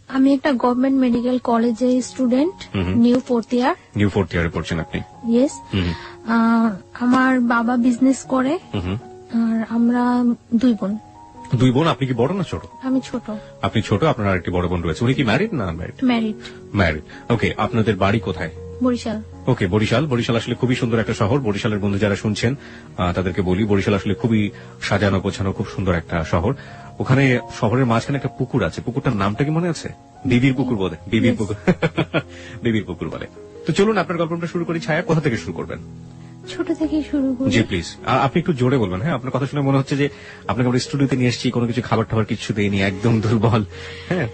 আমি একটা government medical কলেজে স্টুডেন্ট, নিউ ফোর্থ ইয়ারে পড়ছেন আপনি? ইয়েস। আমার বাবা বিজনেস করে, আর আমরা 2 বোন। 2 বোন? আপনি কি বড় না ছোট? আমি ছোট। আপনি ছোট, আপনার আরেকটি বড় বোন রয়েছে। উনি কি ম্যারিড না আনম্যারিড? ম্যারিড। ওকে, আপনাদের বাড়ি কোথায়? বরিশাল। ওকে, বরিশাল আসলে খুবই সুন্দর একটা শহর। বরিশালের বন্ধু যারা শুনছেন তাদেরকে বলি, বরিশাল আসলে খুবই সাজানো গোছানো, খুব সুন্দর একটা শহর। ওখানে শহরের মাঝখানে একটা পুকুর আছে, পুকুরটার নামটা কি মনে আছে? বিবির পুকুর বলে, বিবির পুকুর। বিবির পুকুর বলে। তো চলুন আপনার গল্পটা শুরু করি। ছায়া, কোথা থেকে শুরু করবেন? ছোট থেকে শুরু করি। জি প্লিজ। আপনি একটু জোরে বলবেন। হ্যাঁ, আপনার কথা শুনে মনে হচ্ছে যে আপনাকে আমরা স্টুডিওতে নিয়ে এসেছি, কোনো কিছু খাবার টাবার কিছু দেয়নি, একদম দুর্বল। হ্যাঁ,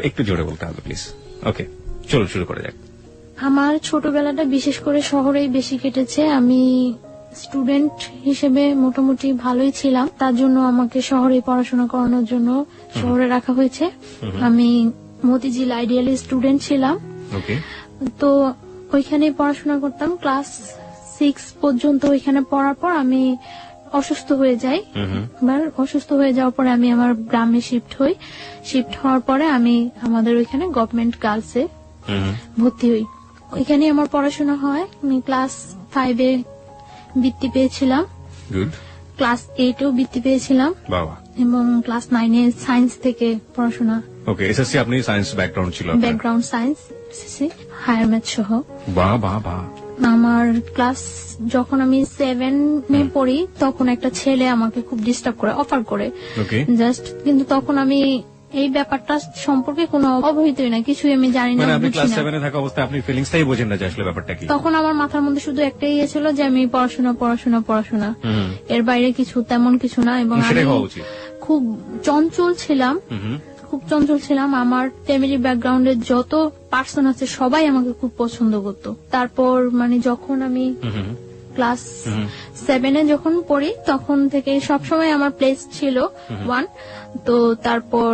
একটু জোরে বলতে হবে প্লিজ। ওকে, চলুন শুরু করা যাক। আমার ছোটবেলাটা বিশেষ করে শহরেই বেশি কেটেছে। আমি স্টুডেন্ট হিসেবে মোটামুটি ভালোই ছিলাম, তার জন্য আমাকে শহরে পড়াশোনা করানোর জন্য শহরে রাখা হয়েছে। আমি মতিঝিল আইডিয়ালি স্টুডেন্ট ছিলাম। তো ওইখানে পড়াশোনা করতাম। ক্লাস 6 পর্যন্ত ওইখানে পড়ার পর আমি অসুস্থ হয়ে যাই। অসুস্থ হয়ে যাওয়ার পরে আমি আমার গ্রামে শিফট হই। শিফট হওয়ার পরে আমি আমাদের ওইখানে গভর্নমেন্ট গার্লসে ভর্তি হই। ওইখানে আমার পড়াশোনা হয়। আমি ক্লাস 5-এ বৃত্তি পেয়েছিলাম, ক্লাস 8-এও বৃত্তি পেয়েছিলাম, এবং ক্লাস 9-এ সায়েন্স থেকে পড়াশোনা। ওকে, এসএসসি আপনি সায়েন্স ব্যাকগ্রাউন্ড ছিল? Background science, SSC, higher math সহ। বাহ বাহ বাহ। আমার ক্লাস যখন আমি 7-এ পড়ি তখন একটা ছেলে আমাকে খুব ডিস্টার্ব করে, অফার করে জাস্ট, কিন্তু তখন আমি এই ব্যাপারটা সম্পর্কে কোনো অবহিতই না, কিছুই আমি জানি না। আপনি ক্লাস 7-এ থাকা অবস্থায় আপনি ফিলিংসটাই বোঝেন না যে আসলে ব্যাপারটা কি। তখন আমার মাথার মধ্যে শুধু একটাই ছিল যে আমি পড়াশোনা, এর বাইরে কিছু তেমন কিছু না। এবং আমি খুব চঞ্চল ছিলাম। আমার ফ্যামিলি ব্যাকগ্রাউন্ডের যত পার্সন আছে সবাই আমাকে খুব পছন্দ করতো। তারপর মানে যখন আমি ক্লাস 7-এ যখন পড়ি তখন থেকে সবসময় আমার প্লেস ছিল 1। তো তারপর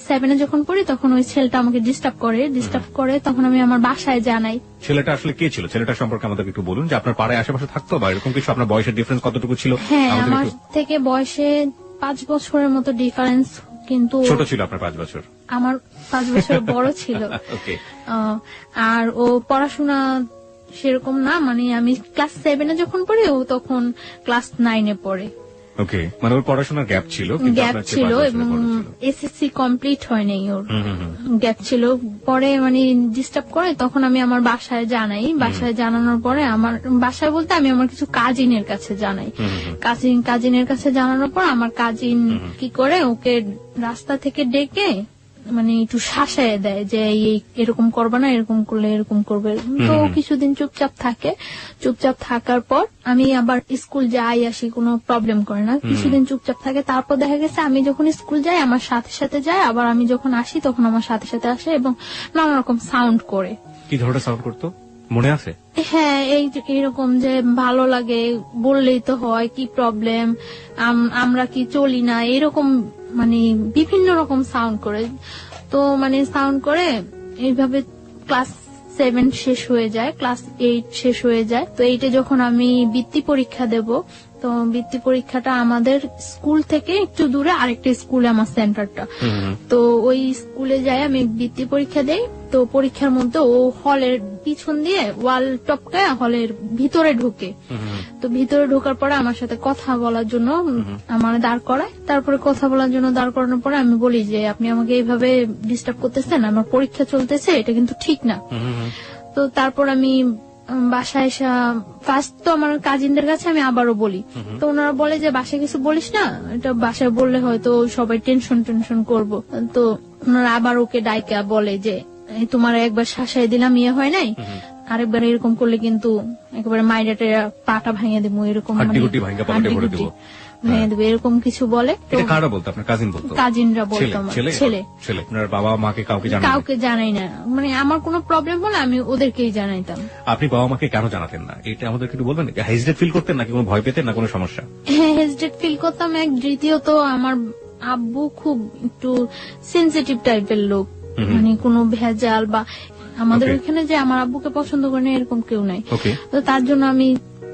7-এ যখন পড়ি তখন ওই ছেলেটা আমাকে ডিস্টার্ব করে। তখন আমি আমার বাসায় জানাই। ছেলেটা আসলে কে ছিল? ছেলেটা সম্পর্কে আমাদের একটু বলুন, যে আপনার পাড়ায় আশেপাশে থাকতো বা এরকম কিছু? আপনার বয়সের ডিফারেন্স কতটুকু ছিল? হ্যাঁ, আমার থেকে বয়সে 5 বছরের মতো ডিফারেন্স, কিন্তু ছোট ছিল আপনার 5 বছর? আমার 5 বছর বড় ছিল। আর ও পড়াশোনা সেরকম না, মানে আমি ক্লাস 7-এ যখন পড়ি ও তখন ক্লাস 9-এ পড়ে। ওকে, মানে ওর পড়াশোনার গ্যাপ ছিল এবং এসএসসি কমপ্লিট হয়নি, ওর গ্যাপ ছিল। পরে মানে ডিস্টার্ব করে, তখন আমি আমার বাসায় জানাই। বাসায় জানানোর পরে আমার বাসায় বলতে আমি আমার কিছু কাজিনের কাছে জানাই। কাজিনের কাছে জানানোর পর আমার কাজিন কি করে ওকে রাস্তা থেকে ডেকে মানে একটু শাসায় দেয় যে এরকম করবে না, এরকম করলে এরকম করবে। তো কিছুদিন চুপচাপ থাকে। চুপচাপ থাকার পর আমি আবার স্কুল যাই আসি, কোনো প্রবলেম করে না। কিছুদিন চুপচাপ থাকে। তারপর দেখা গেছে আমি যখন স্কুল যাই আমার সাথে সাথে যায়, আবার আমি যখন আসি তখন আমার সাথে সাথে আসে, এবং নানা রকম সাউন্ড করে। কি ধরনের সাউন্ড করতো মনে আছে? হ্যাঁ, এইরকম যে ভালো লাগে বললেই তো হয়, কি প্রবলেম, আমরা কি চলি না, এরকম মানে বিভিন্ন রকম সাউন্ড করে। তো মানে সাউন্ড করে এইভাবে ক্লাস 7 শেষ হয়ে যায়, ক্লাস 8 শেষ হয়ে যায়। তো 8-এ যখন আমি বৃত্তি পরীক্ষা দেব, তো বৃত্তি পরীক্ষাটা আমাদের স্কুল থেকে একটু দূরে আরেকটা স্কুলে আমার সেন্টারটা। তো ওই স্কুলে যাই আমি বৃত্তি পরীক্ষা দেই। তো পরীক্ষার মধ্যে ও হলের পিছন দিয়ে ওয়াল টপকায় হলের ভিতরে ঢুকে। তো ভিতরে ঢোকার পরে আমার সাথে কথা বলার জন্য আমার দাঁড় করায়। তারপরে কথা বলার জন্য দাঁড় করানোর পরে আমি বলি যে আপনি আমাকে এইভাবে ডিস্টার্ব করতেছেন, আমার পরীক্ষা চলতেছে, এটা কিন্তু ঠিক না। তো তারপর আমি বাসায় এসে ফার্স্ট তো আমার কাজিনদের কাছে আমি আবারও বলি। তো ওনারা বলে যে বাসায় কিছু বলিস না, এটা বাসায় বললে হয়তো সবাই টেনশন করবো। তো ওনারা আবার ওকে ডাইকা বলে যে তোমার একবার শাসাই দিলাম, ইয়ে হয় নাই, আরেকবার এরকম করলে কিন্তু একেবারে মাইরাটে পাটা ভাঙিয়ে দেবো, এরকম ভেঙে দেবে, এরকম কিছু বলে। কারা বলতো? আপনার কাজিন বলতো? কাজিনরা বলতো। ছেলে। আপনার বাবা মাকে কাউকে জানাই না, মানে আমার কোনো প্রবলেম হলে আমি ওদেরকেই জানাইতাম। আপনি বাবা মাকে কেন জানাতেন না এটা আমাদের একটু বলবেন? হেজিটেট ফিল করতেন নাকি কোনো ভয় পেতেন না কোনো সমস্যা? হ্যাঁ, হেজিটেট ফিল করতাম। দ্বিতীয়ত আমার আব্বু খুব একটু সেনসিটিভ টাইপের লোক, মানে কোনো ভেজাল বা আমাদের ওইখানে যে আমার আব্বুকে পছন্দ করে না এরকম কেউ নাই। তো তার জন্য আমি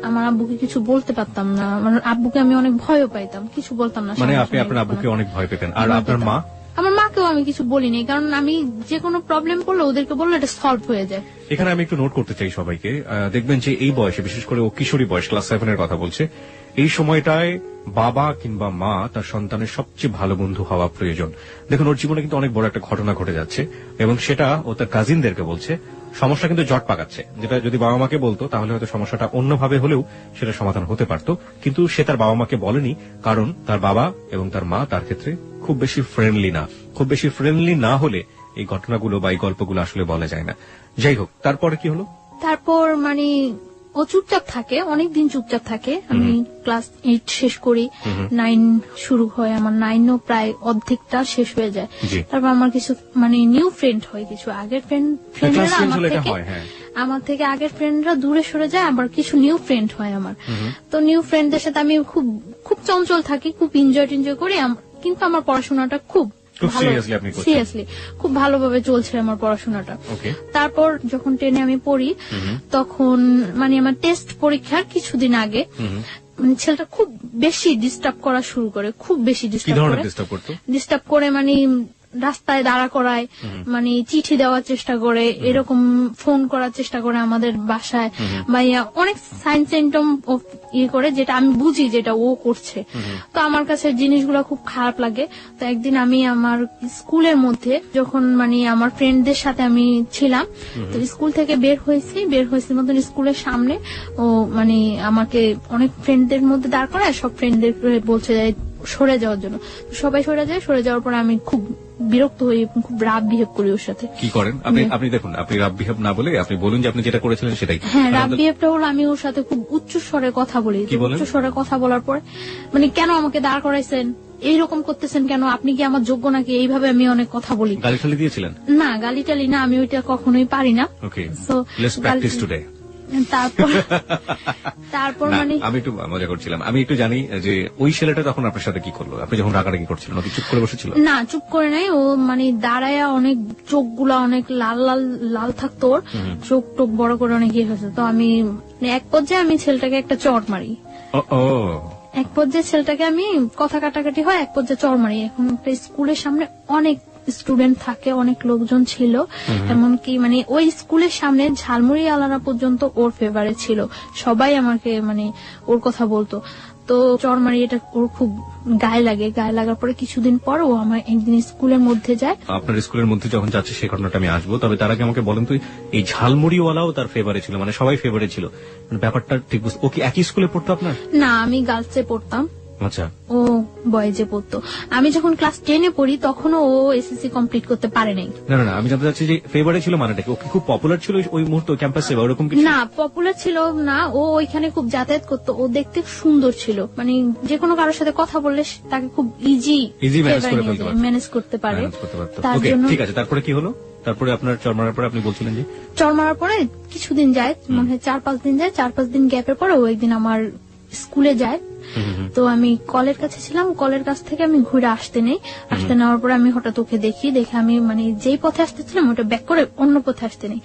আমার আব্বুকে কিছু বলতে পারতাম না, মানে আব্বুকে আমি অনেক ভয়ও পাইতাম, কিছু বলতাম না। মানে আপনি আপনার আব্বুকে অনেক ভয় পেতেন। আর আপনার মা? আমার মাকেও আমি কিছু বলিনি, কারণ আমি যে কোনো প্রবলেম পড়লে ওদেরকে বললে এটা সলভ হয়ে যায়। এখানে আমি একটু নোট করতে চাই সবাইকে, দেখবেন যে এই বয়সে, বিশেষ করে ও কিশোরী বয়স, ক্লাস 7 এর কথা বলছে, এই সময়টায় বাবা কিংবা মা তার সন্তানের সবচেয়ে ভালো বন্ধু হওয়া প্রয়োজন। দেখুন, ওর জীবনে কিন্তু অনেক বড় একটা ঘটনা ঘটে যাচ্ছে, এবং সেটা ও তার কাজিনদেরকে বলছে। সমস্যা কিন্তু জট পাকাচ্ছে, যেটা যদি বাবা মাকে বলতো তাহলে হয়তো সমস্যাটা অন্যভাবে হলেও সেটা সমাধান হতে পারত, কিন্তু সে তার বাবা মাকে বলেনি, কারণ তার বাবা এবং তার মা তার ক্ষেত্রে খুব বেশি ফ্রেন্ডলি না। খুব বেশি ফ্রেন্ডলি না হলে এই ঘটনাগুলো বা এই গল্পগুলো আসলে বলা যায় না। যাই হোক, তারপরে কি হলো? তারপর মানে ও চুপচাপ থাকে, অনেকদিন চুপচাপ থাকে। আমি ক্লাস 8 শেষ করি, 9 শুরু হয়, আমার 9ও প্রায় অর্ধেকটা শেষ হয়ে যায়। জি। তারপর আমার কিছু মানে নিউ ফ্রেন্ড হয়, কিছু আগের ফ্রেন্ডরা আমার থেকে আগের ফ্রেন্ডরা দূরে সরে যায়, আবার কিছু নিউ ফ্রেন্ড হয় আমার। তো নিউ ফ্রেন্ডদের সাথে আমি খুব খুব চঞ্চল থাকি, খুব এনজয় করি, কিন্তু আমার পড়াশোনাটা খুব সিরিয়াসলি খুব ভালোভাবে চলছে আমার পড়াশোনাটা। তারপর যখন 10-এ আমি পড়ি, তখন মানে আমার টেস্ট পরীক্ষার কিছুদিন আগে মানে ছেলেটা খুব বেশি ডিস্টার্ব করা শুরু করে, খুব বেশি ডিস্টার্ব করে মানে রাস্তায় দাঁড়া করায়, মানে চিঠি দেওয়ার চেষ্টা করে, এরকম ফোন করার চেষ্টা করে আমাদের বাসায়, বা অনেক সাইন সিম্পটম ইয়ে করে, যেটা আমি বুঝি যেটা ও করছে। তো আমার কাছে জিনিসগুলো খুব খারাপ লাগে। তো একদিন আমি আমার স্কুলের মধ্যে যখন মানে আমার ফ্রেন্ডদের সাথে আমি ছিলাম, তো স্কুল থেকে বের হয়েছি মতন স্কুলের সামনে ও মানে আমাকে অনেক ফ্রেন্ডদের মধ্যে দাঁড় করায়, সব ফ্রেন্ডদের বলছে সরে যাওয়ার জন্য। সবাই সরে যাওয়ার পর আমি খুব বিরক্ত হই, খুব রাফ বিহেভ করি ওর সাথে। কি করেন আপনি? দেখুন, আপনি রাফ বিহেভ না বলে আপনি বলুন যে আপনি যেটা করেছিলেন সেটাই। হ্যাঁ, রাফ বিহেভটা হলো আমি ওর সাথে খুব উচ্চ স্বরে কথা বলি। উচ্চ স্বরে কথা বলার পর মানে, কেন আমাকে দাঁড় করাইছেন, এইরকম করতেছেন কেন, আপনি কি আমার যোগ্য নাকি, এইভাবে আমি অনেক কথা বলি। গালিটালি দিয়েছিলেন? না, গালিটালি না, আমি ওইটা কখনোই পারি না। ওকে, লেটস প্র্যাকটিস টুডে। তারপর মানে আমি একটু মজা করছিলাম। আমি একটু জানি যে ওই ছেলেটা তখন আপনার সাথে কি করলো, আপনি যখন রাগারাগি করছিলেন? ওকে চুপ করে বসেছিল? না, চুপ করে নাই, ও মানে দাঁড়ায়, অনেক চোখগুলা অনেক লাল লাল লাল থাকতো, ওর চোখ টোক বড় করে অনেক ইয়ে হয়েছে। তো আমি এক পর্যায়ে আমি ছেলেটাকে একটা চড় মারি। এক পর্যায়ে ছেলেটাকে আমি কথা কাটাকাটি হয়, এক পর্যায়ে চড় মারি। এখন স্কুলের সামনে অনেক স্টুডেন্ট থাকে, অনেক লোকজন ছিল, এমনকি মানে ওই স্কুলের সামনে ঝালমুড়ি আলারা পর্যন্ত ওর ফেভারিট ছিল, সবাই আমাকে মানে ওর কথা বলতো। তো চরমারি এটা ওর খুব গায়ে লাগার পরে কিছুদিন পর ও আমার একদিন স্কুলের মধ্যে যায়। আপনার স্কুলের মধ্যে যখন যাচ্ছে সেই ঘটনাটা আমি আসবো, তবে তার আগে আমাকে বলেন তো, এই ঝালমুড়িওয়ালাও তার ফেভারিট ছিল, মানে সবাই ফেভারিট ছিল, ব্যাপারটা ঠিক বুঝতে। ও কি একই স্কুলে পড়তো আপনার? না, আমি গার্লসে পড়তাম। আচ্ছা, ও বয়েজে পড়তো। আমি যখন ক্লাস 10-এ পড়ি তখনও ও এসএসসি কমপ্লিট করতে পারে নাই। না, আমি জানতে চাচ্ছি যে ফেভারিট ছিল মানেটা কি? ও কি খুব পপুলার ছিল ওই মুহূর্তে ক্যাম্পাসে বা ওরকম কিছু? না, পপুলার ছিল না, ও ওইখানে খুব যাতায়াত করতো, ও দেখতে সুন্দর ছিল, মানে যে কোনো কারোর সাথে কথা বললে তাকে খুব ইজি ম্যানেজ করতে পারে। ঠিক আছে, তারপরে কি হলো? তারপরে আপনার চর মারার পরে আপনি বলছিলেন যে চর মারার পরে কিছুদিন যায়, মনে হয় 4-5 দিন যায়। 4-5 দিন গ্যাপের পরে ও একদিন আমার স্কুলে যায়। তো আমি কলের কাছে ছিলাম, কলের কাছ থেকে আমি ঘুরে আসতে নেওয়ার পরে আমি হঠাৎ ওকে দেখে আমি মানে যেই পথে আসতেছিলাম ওটা ব্যাক করে অন্য পথে আসতে নেই।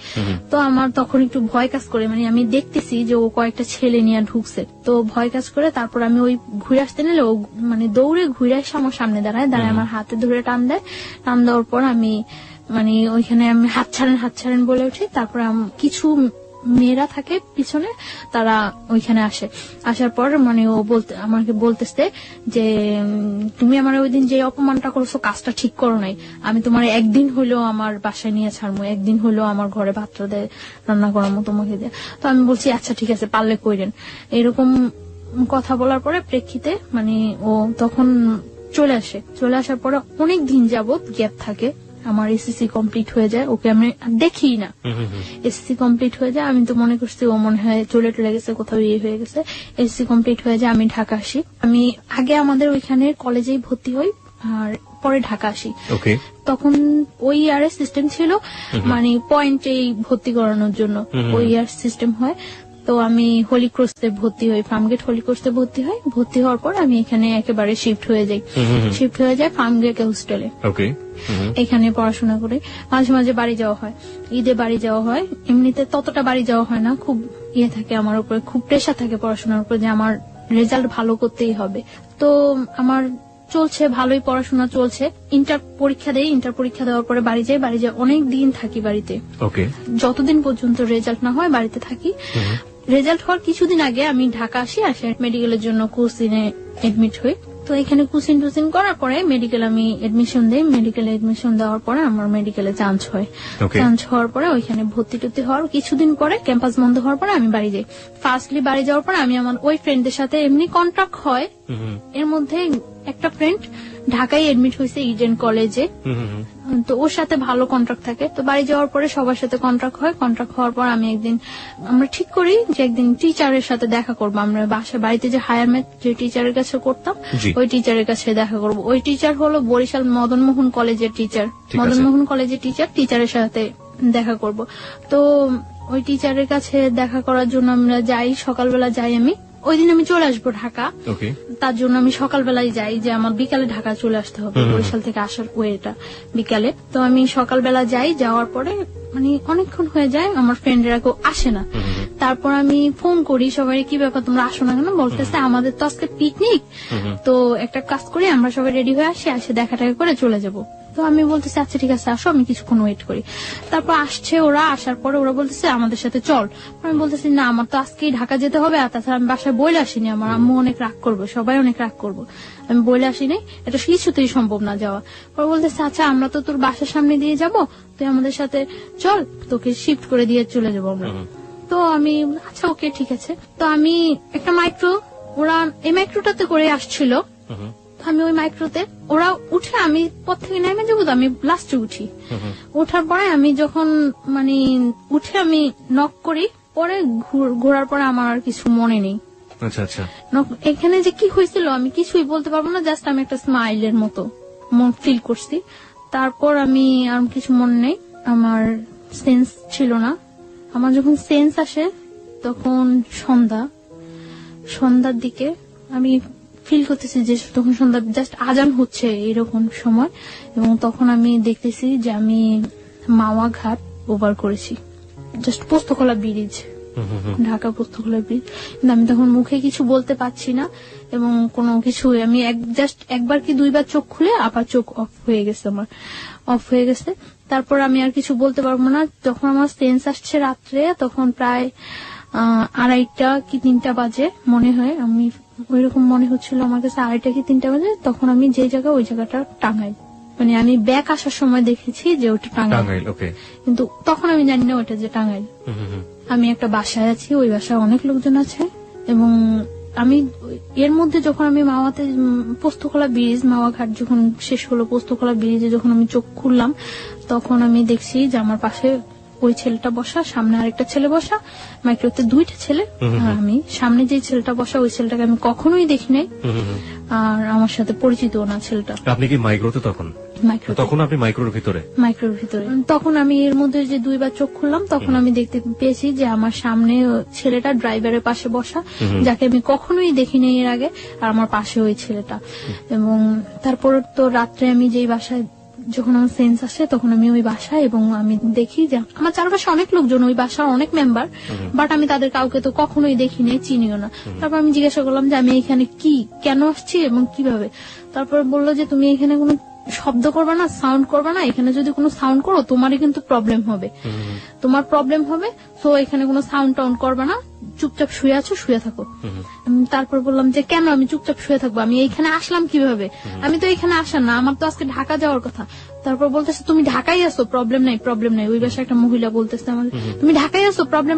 তো আমার তখন একটু ভয় কাজ করে, মানে আমি দেখতেছি যে ও কয়েকটা ছেলে নিয়ে ঢুকছে, তো ভয় কাজ করে। তারপর আমি ওই ঘুরে আসতে নিলে ও মানে দৌড়ে ঘুরে এসে আমার সামনে দাঁড়ায় আমার হাতে ধরে টান দেওয়ার পর আমি মানে ওইখানে আমি হাত ছাড়েন বলে উঠি। তারপর কিছু মেয়েরা থাকে পিছনে, তারা ওইখানে আসার পর মানে ও আমাকে বলতেছে যে তুমি আমার ওই দিন যে অপমানটা করছো কাজটা ঠিক করো নাই, আমি তোমার একদিন হইলেও আমার বাসায় নিয়ে ছাড়বো, একদিন হইলেও আমার ঘরে ভাত রান্না করার মতো তোমাকে দিয়ে। তো আমি বলছি আচ্ছা ঠিক আছে, পারলে কইরেন। এরকম কথা বলার পরে প্রেক্ষিতে মানে ও তখন চলে আসার পরে অনেক দিন যাবত গ্যাপ থাকে। আমার এসএসসি কমপ্লিট হয়ে যায়, ওকে আমি দেখি না। এসএসসি কমপ্লিট হয়ে যায়, আমি তো মনে করছি ও মনে হয় চলে গেছে, কোথাও ইয়ে হয়ে গেছে। এসএসসি কমপ্লিট হয়ে যায়, আমি ঢাকা আসি। আমি আগে আমাদের ওইখানে কলেজেই ভর্তি হই আর পরে ঢাকা আসি। তখন ওই ইয়ারের সিস্টেম ছিল মানে পয়েন্টেই ভর্তি করানোর জন্য ওই ইয়ার সিস্টেম হয়। তো আমি হোলি ক্রসে ভর্তি হই, ফার্মগেট হোলি ক্রসে ভর্তি হওয়ার পর আমি এখানে একেবারে শিফট হয়ে যাই ফার্মগেট হোস্টেলে। এখানে পড়াশোনা করে মাঝে মাঝে বাড়ি যাওয়া হয়, ঈদে বাড়ি যাওয়া হয়। এমনিতে ততটা বাড়ি যাওয়া হয় না, খুব ইয়ে থাকে আমার উপরে, খুব প্রেশার থাকে পড়াশোনার উপর যে আমার রেজাল্ট ভালো করতেই হবে। তো আমার চলছে, ভালোই পড়াশোনা চলছে। ইন্টার পরীক্ষা দেই, ইন্টার পরীক্ষা দেওয়ার পরে বাড়ি যাই, বাড়ি যাই অনেক দিন থাকি বাড়িতে। ওকে। যতদিন পর্যন্ত রেজাল্ট না হয় বাড়িতে থাকি। রেজাল্ট হওয়ার কিছুদিন আগে আমি ঢাকা আসি, মেডিকেলের জন্য কোচিনে এডমিট হই। তো এখানে কোচিং টুচিং করার পরে মেডিকেল আমি এডমিশন দেই। মেডিকেলে এডমিশন দেওয়ার পরে আমার মেডিকেলে চান্স হয়। চান্স হওয়ার পরে ওইখানে ভর্তি টর্তি হওয়ার কিছুদিন পরে ক্যাম্পাস বন্ধ হওয়ার পরে আমি বাড়ি যাই। ফার্স্টলি বাড়ি যাওয়ার পরে আমি আমার ওই ফ্রেন্ডদের সাথে এমনি কন্ট্রাক্ট হয়। এর মধ্যে একটা ফ্রেন্ড ঢাকায় এডমিট হয়েছে ইডেন কলেজে, তো ওর সাথে ভালো কন্ট্রাক্ট থাকে। তো বাড়ি যাওয়ার পরে সবার সাথে কন্ট্রাক্ট হয়। কন্ট্রাক্ট হওয়ার পর আমি একদিন আমরা ঠিক করি যে একদিন টিচারের সাথে দেখা করবো। আমরা বাড়িতে যে হায়ার ম্যাথ যে টিচারের কাছে করতাম ওই টিচারের কাছে দেখা করব। ওই টিচার হলো বরিশাল মদনমোহন কলেজের টিচার। মদনমোহন কলেজের টিচারের সাথে দেখা করব। তো ওই টিচারের কাছে দেখা করার জন্য আমরা যাই, সকালবেলা যাই। আমি ওই দিন আমি চলে আসবো ঢাকা, তার জন্য আমি সকালবেলায় যাই যে আমার বিকালে ঢাকা চলে আসতে হবে। বরিশাল থেকে আসার ওয়েটা বিকালে। তো আমি সকালবেলা যাই, যাওয়ার পরে মানে অনেকক্ষণ হয়ে যায়, আমার ফ্রেন্ডরা কেউ আসে না। তারপর আমি ফোন করি সবাই, কি ব্যাপার তোমরা আসো না কেন? বলতেছে আমাদের তো আজকে পিকনিক, তো একটা কাজ করি আমরা সবাই রেডি হয়ে আসি, আসে দেখা টাকা করে চলে যাবো। তো আমি বলতেছি আচ্ছা ঠিক আছে আসো, আমি কিছুক্ষণ ওয়েট করি। তারপর আসছে ওরা, আসার পরে ওরা বলতেছে আমাদের সাথে চল। আমি বলতেছি না আমার তো আজকেই ঢাকা যেতে হবে, আর তাছাড়া আমি বাসায় বইলে আসিনি, আমার আম্মু অনেক রাগ করবো, সবাই অনেক রাগ করবো, আমি বইলে আসিনি, এটা কিছুতেই সম্ভব না যাওয়া। ওরা বলতেছে আচ্ছা আমরা তো তোর বাসার সামনে দিয়ে যাব, তুই আমাদের সাথে চল, তোকে শিফট করে দিয়ে চলে যাবো আমরা। তো আমি আচ্ছা ওকে ঠিক আছে। তো আমি একটা মাইক্রো, ওরা এই মাইক্রোটাতে করে আসছিল, আমি ওই মাইক্রোতে ওরা উঠে আমি পথ থেকে নেমে যাবো, তো আমি লাস্টে উঠি। ওঠার পরে আমি যখন মানে উঠে আমি নক করি, পরে ঘোরার পরে আমার আর কিছু মনে নেই। আচ্ছা আচ্ছা, এখানে যে কি হয়েছিল আমি কিছুই বলতে পারবো না, জাস্ট আমি একটা স্মাইলের মতো ফিল করছি। তারপর আমি আর কিছু মনে নেই, আমার সেন্স ছিল না। আমার যখন সেন্স আসে তখন সন্ধ্যার দিকে আমি ফিল করতেছি যে তখন সন্ধ্যা জাস্ট আজান হচ্ছে এরকম সময়, এবং তখন আমি দেখতেছি যে আমি মাওয়া ঘাট ওভার করেছি, just Postogola bridge, Dhaka Postogola bridge. কিন্তু আমি তখন মুখে কিছু বলতে পারছি না এবং কোনো কিছু, আমি জাস্ট একবার কি দুইবার চোখ খুলে আবার চোখ অফ হয়ে গেছে, আমার অফ হয়ে গেছে। তারপর আমি আর কিছু বলতে পারবো না। যখন আমার সেন্স আসছে রাত্রে, তখন প্রায় 2:30 কি 3টা বাজে মনে হয়, আমি ওইরকম মনে হচ্ছিল আমার কাছে 2:30 কি 3টা বাজে। তখন আমি যে জায়গা, ওই জায়গাটা টাঙ্গাইল, মানে আমি ব্যাক আসার সময় দেখেছি যে ওটা টাঙ্গাইল, কিন্তু তখন আমি জানি না ওটা যে টাঙ্গাইল। আমি একটা বাসায় আছি, ওই বাসায় অনেক লোকজন আছে, এবং আমি এর মধ্যে যখন আমি মাওয়াতে পোস্তকলা ব্রিজ, মাওয়া ঘাট যখন শেষ হলো, পোস্তকলা ব্রিজে যখন আমি চোখ খুললাম, তখন আমি দেখছি যে আমার পাশে ওই ছেলেটা বসা, সামনে আরেকটা ছেলে বসা, মাইক্রোতে 2টা ছেলে, আর আমি সামনে যে ছেলেটা বসা, ওই ছেলেটাকে আমি কখনোই দেখি নাই, আর আমার সাথে পরিচিত না ছেলেটা। আপনি কি মাইক্রোতে তখন? তখন আপনি মাইক্রোর ভিতরে? তখন আমি এর মধ্যে যে 2বার চোখ খুললাম, তখন আমি দেখতে পেয়েছি যে আমার সামনে ছেলেটা ড্রাইভারের পাশে বসা, যাকে আমি কখনোই দেখিনি এর আগে, আর আমার পাশে ওই ছেলেটা। এবং তারপর তো রাত্রে আমি যেই বাসায়, যখন আমার সেন্স আসে তখন আমি ওই বাসায়, এবং আমি দেখি যে আমার চারপাশে অনেক লোকজন, ওই বাসার অনেক মেম্বার, বাট আমি তাদের কাউকে তো কখনোই দেখি নাই, চিনিও না। তারপর আমি জিজ্ঞাসা করলাম যে আমি এখানে কেন আসছি এবং কিভাবে। তারপর বললো যে তুমি এখানে কোনো শব্দ করবা না, সাউন্ড করবা না, এখানে যদি কোনো সাউন্ড করো তোমারই কিন্তু প্রবলেম হবে, তো এখানে কোনো সাউন্ড টাউন্ড করবা না, চুপচাপ শুয়ে আছো, শুয়ে থাকো। তারপর বললাম যে কেন আমি চুপচাপ শুয়ে থাকবো, আমি এইখানে আসলাম কিভাবে, আমি তো এখানে আসার না, আমার তো আজকে ঢাকা যাওয়ার কথা। তারপর বলতেছে তুমি ঢাকায় আসো, প্রবলেম নাই। ওই বাসায় একটা মহিলা বলতেছে আমাদের, তুমি ঢাকায় আসো, প্রবলেম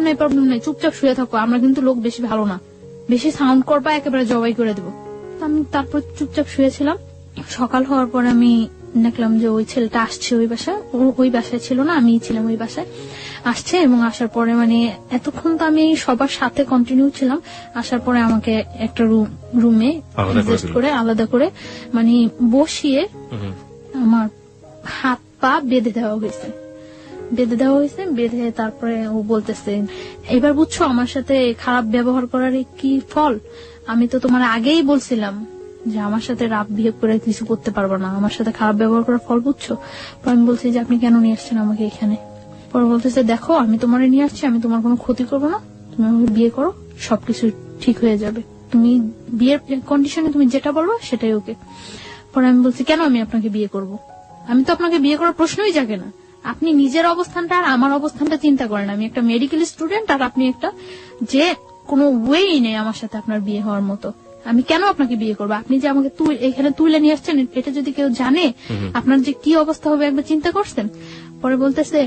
নাই, চুপচাপ শুয়ে থাকো, আমরা কিন্তু লোক বেশি ভালো না, বেশি সাউন্ড করবা একেবারে জবাই করে দেবো। আমি তারপর চুপচাপ শুয়েছিলাম। সকাল হওয়ার পর আমি দেখলাম যে ওই ছেলেটা আসছে ওই বাসায়, ওই বাসায় ছিল না, আমি ছিলাম ওই বাসায়, আসছে। এবং আসার পরে মানে এতক্ষণ তো আমি সবার সাথে কন্টিনিউ ছিলাম, আসার পরে আমাকে একটা রুমে আলাদা করে মানে বসিয়ে আমার হাত পা বেঁধে দেওয়া হয়েছে, বেঁধে তারপরে ও বলতেছে এবার বুঝছো আমার সাথে খারাপ ব্যবহার করার কি ফল, আমি তো তোমার আগেই বলছিলাম যে আমার সাথে রাফ বিহেভ করে কিছু করতে পারবো না, আমার সাথে খারাপ ব্যবহার করার ফল বুঝছো। আমি বলছি যে আপনি কেন নিয়ে আসছেন আমাকে এখানে। পরে বলতেছে দেখো আমি তোমার নিয়ে আসছি, আমি তোমার কোনো ক্ষতি করবো না, তুমি আমাকে বিয়ে করো, সবকিছু ঠিক হয়ে যাবে, তুমি বিয়ের কন্ডিশনে তুমি যেটা বলবো সেটাই ওকে। পরে আমি বলছি কেন আমি আপনাকে বিয়ে করব? আমি তো আপনাকে বিয়ে করার প্রশ্নই জাগে না। আপনি নিজের অবস্থানটা আর আমার অবস্থানটা চিন্তা করেন। আমি একটা মেডিকেল স্টুডেন্ট আর আপনি একটা যে কোনো ওয়েই নেই আমার সাথে আপনার বিয়ে হওয়ার মতো। আমি কেন আপনাকে বিয়ে করবো? আপনি যে আমাকে এখানে তুলে নিয়ে আসছেন, এটা যদি কেউ জানে আপনার যে কি অবস্থা হবে একবার চিন্তা করছেন? পরে বলতেছে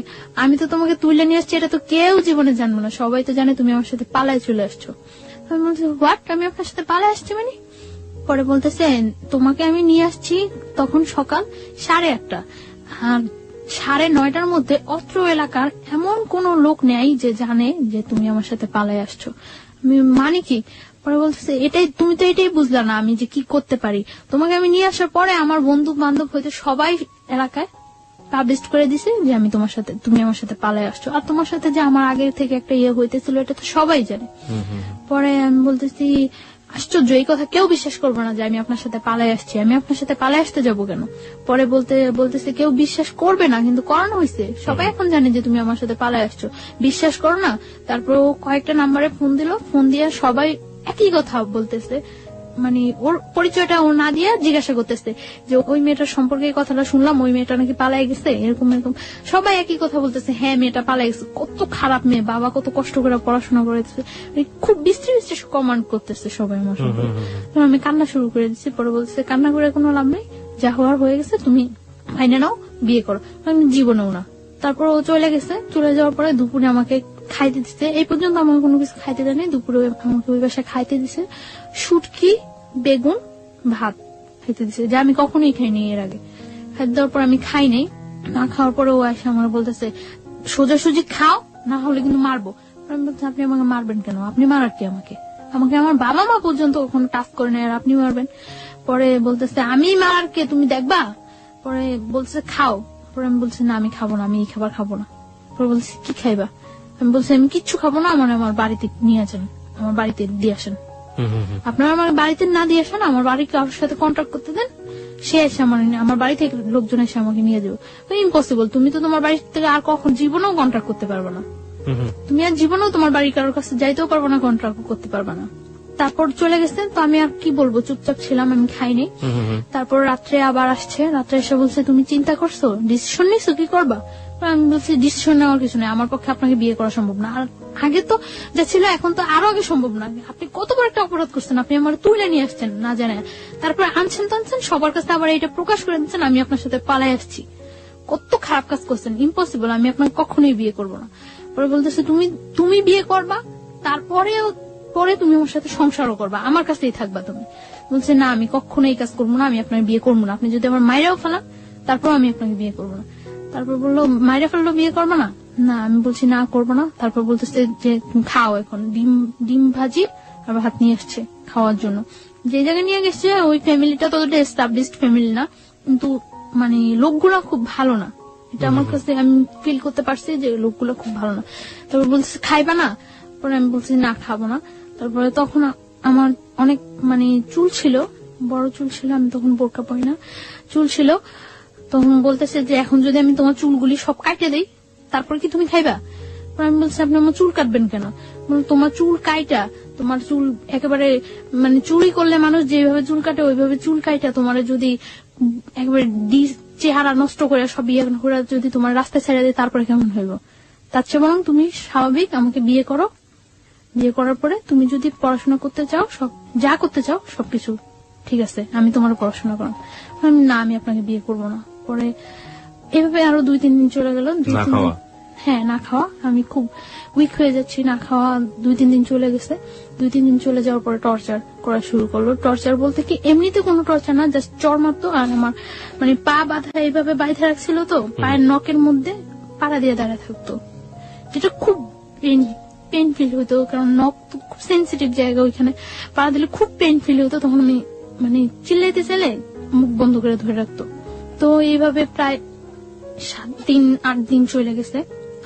আমি তো তোমাকে তুলে নিয়ে আসছি, এটা তো কেউ জীবনে জানবো না, সবাই তো জানে তুমি আমার সাথে পালায় চলে আসছো। আমি বলছি হোয়াট, আমি আপনার সাথে পালায় আসছি মানে? পরে বলতেছে তোমাকে আমি নিয়ে আসছি তখন সকাল 8:30, আর 9:30 মধ্যে অত্র এলাকার এমন কোন লোক নেই যে জানে যে তুমি আমার সাথে পালায় আসছো। আমি মানে কি? পরে বলতেছে তুমি তো এটাই বুঝলা না আমি যে কি করতে পারি। তোমাকে আমি নিয়ে আসার পরে আমার বন্ধু বান্ধব হইতে সবাই এলাকায় পাবলিশ করে দিছে যে তুমি আমার সাথে পালায় আসছো, আর তোমার সাথে যে আমার আগে থেকে একটা ইয়ে হইতেছিল এটা তো সবাই জানে। পরে আমি বলতেছি আশ্চর্য, এই কথা কেউ বিশ্বাস করবো না যে আমি আপনার সাথে পালায় আসছি। আমি আপনার সাথে পালায় আসতে যাবো কেন? পরে বলতেছে কেউ বিশ্বাস করবে না, কিন্তু করানো হয়েছে, সবাই এখন জানে যে তুমি আমার সাথে পালায় আসছো, বিশ্বাস করো না। তারপর ও কয়েকটা নাম্বারে ফোন দিল, ফোন দিয়ে সবাই একই কথা বলতেছে, মানে ওর পরিচয়টা ও না দিয়ে জিজ্ঞাসা করতেছে যে ওই মেয়েটার সম্পর্কে এই কথাটা শুনলাম, ওই মেয়েটা নাকি পালাই গেছে, এরকম এরকম সবাই একই কথা বলতেছে। হ্যাঁ মেয়েটা পালাই গেছে, কত খারাপ মেয়ে, বাবা কত কষ্ট করে পড়াশোনা করেছে, খুব বিশ্রী কমান্ড করতেছে সবাই আমার সম্পর্কে। আমি কান্না শুরু করে দিচ্ছি। পরে বলতেছে কান্না করে কোনো লাভ নেই, যা হওয়ার হয়ে গেছে, তুমি মাইনে নাও, বিয়ে করো। আমি জীবনেও না। তারপর ও চলে গেছে। চলে যাওয়ার পরে দুপুরে আমাকে খাইতে দিচ্ছে, এই পর্যন্ত আমাকে কোনো কিছু খাইতে দেয়নি। দুপুরে আমাকে ওই বাসায় খাইতে দিছে শুটকি, বেগুন, ভাত খাইতে দিছে, যা আমি কখনোই খাইনি এর আগে। খাইতে দেওয়ার পর আমি খাই নাই। না খাওয়ার পরে ও এসে আমার বলতেছে সোজাসুজি খাও, না হলে কিন্তু মারবো। আমি বলছি আপনি আমাকে মারবেন কেন? আপনি মারার কি আমাকে? আমাকে আমার বাবা মা পর্যন্ত কখনো টাচ করে নেয়, আর আপনি মারবেন? পরে বলতেছে আমি মারার কে, তুমি দেখবা। পরে বলতেছে খাও। পরে আমি বলছি না আমি খাবো না, আমি এই খাবার খাবো না। পরে বলছি কি খাইবা? আমি বলছি আমি কিচ্ছু খাবো না, আমার বাড়িতে নিয়ে আসেন, আমার বাড়িতে দিয়ে আসেন। আপনারা আমার বাড়িতে না দিয়ে আসেন, আমার বাড়ি কারোর সাথে কন্ট্যাক্ট করতে দেন, সে এসে আমার বাড়ি থেকে লোকজন এসে আমাকে নিয়ে যাবে। ইম্পসিবল, তুমি তো তোমার বাড়ি থেকে আর কখন জীবনেও কন্ট্যাক্ট করতে পারবে না, তুমি আর জীবনেও তোমার বাড়ির কারোর কাছে যাইতেও পারবো না, কন্ট্যাক্ট করতে পারবে না। তারপর চলে গেছে। তো আমি আর কি বলবো, চুপচাপ ছিলাম, আমি খাইনি। তারপর রাত্রে আবার আসছে, রাত্রে এসে বলছে তুমি চিন্তা করছো, ডিসিশন নিছো, কি করবা? আমি বলছি ডিসিশন নেওয়ার কিছু নেই, আমার পক্ষে আপনাকে বিয়ে করা সম্ভব না। আর আগে তো যা ছিল এখন তো আরো আগে সম্ভব না। আপনি কত বড় একটা অপরাধ করছেন, আপনি আমার তুলে নিয়ে আসছেন না জানে, তারপর আনছেন টানছেন সবার কাছে, আবার এটা প্রকাশ করে দিচ্ছেন আমি আপনার সাথে পালাই আসছি। কত খারাপ কাজ করছেন, ইম্পসিবল, আমি আপনাকে কখনোই বিয়ে করবো না। পরে বলতেছে তুমি বিয়ে করবা, পরে তুমি আমার সাথে সংসারও করবা, আমার কাছেই থাকবা তুমি। বলছে না আমি কখনো এই কাজ করবো না, আমি আপনার বিয়ে করবো না, আপনি যদি আমার মায়েরাও ফেলান তারপর আমি আপনাকে বিয়ে করবো না। তারপর বললো মায়েরা ফেললো বিয়ে করবো না? না, আমি বলছি না করবো না। তারপর বলতেছে যে খাও, এখন ডিম ভাজি আর ভাত নিয়ে আসছে খাওয়ার জন্য। যে জায়গায় নিয়ে গেছে ওই ফ্যামিলিটা ততটা এস্টাবলিশড ফ্যামিলি না, কিন্তু মানে লোকগুলা খুব ভালো না, এটা আমার কাছে আমি ফিল করতে পারছি যে লোকগুলো খুব ভালো না। তারপর বলতেছে খাইবা না? পরে আমি বলছি না খাবো না। তারপরে তখন আমার অনেক মানে চুল ছিল, বড় চুল ছিল, আমি তখন বোরকা পরি না, চুল ছিল। তখন বলতেছে যে এখন যদি আমি তোমার চুলগুলি সব কাটে দেই তারপর কি তুমি খাইবা? আমি বলছি আপনি আমার চুল কাটবেন কেন? তোমার চুল কাইটা, তোমার চুল একেবারে মানে চুরি করলে মানুষ যেভাবে চুল কাটে ওইভাবে চুল কাইটা তোমার যদি একেবারে চেহারা নষ্ট করে সব ইয়ে করে যদি তোমার রাস্তায় ছেড়ে দেয় তারপরে কেমন হইব? তার চেয়ে বরং তুমি স্বাভাবিক আমাকে বিয়ে করো, বিয়ে করার পরে তুমি যদি পড়াশোনা করতে চাও, সব যা করতে চাও সবকিছু ঠিক আছে, আমি তোমার পড়াশোনা করো। না আমি আপনাকে বিয়ে করবো না। পরে এভাবে আরো 2-3 দিন চলে গেল। হ্যাঁ না খাওয়া, আমি খুব উইক হয়ে যাচ্ছি, না খাওয়া 2-3 দিন চলে গেছে। 2-3 দিন চলে যাওয়ার পরে টর্চার করা শুরু করলো। টর্চার বলতে কি এমনিতে কোনো টর্চার না, জাস্ট চড় মারতো। আর আমার মানে পা বাঁধা এইভাবে বাইধে রাখছিল, তো পায়ের নখের মধ্যে পাড়া দিয়ে দাঁড়ায় থাকতো, যেটা খুব পেন ফিল হতো, কারণ নখ তো খুব সেন্সিটিভ জায়গা, ওইখানে পাড়া দিলে খুব পেন ফিল হতো। তখন আমি মানে চিল্লাইতে চাইলে মুখ বন্ধ করে ধরে রাখতো। তো এইভাবে প্রায় 7-8 দিন চলে গেছে।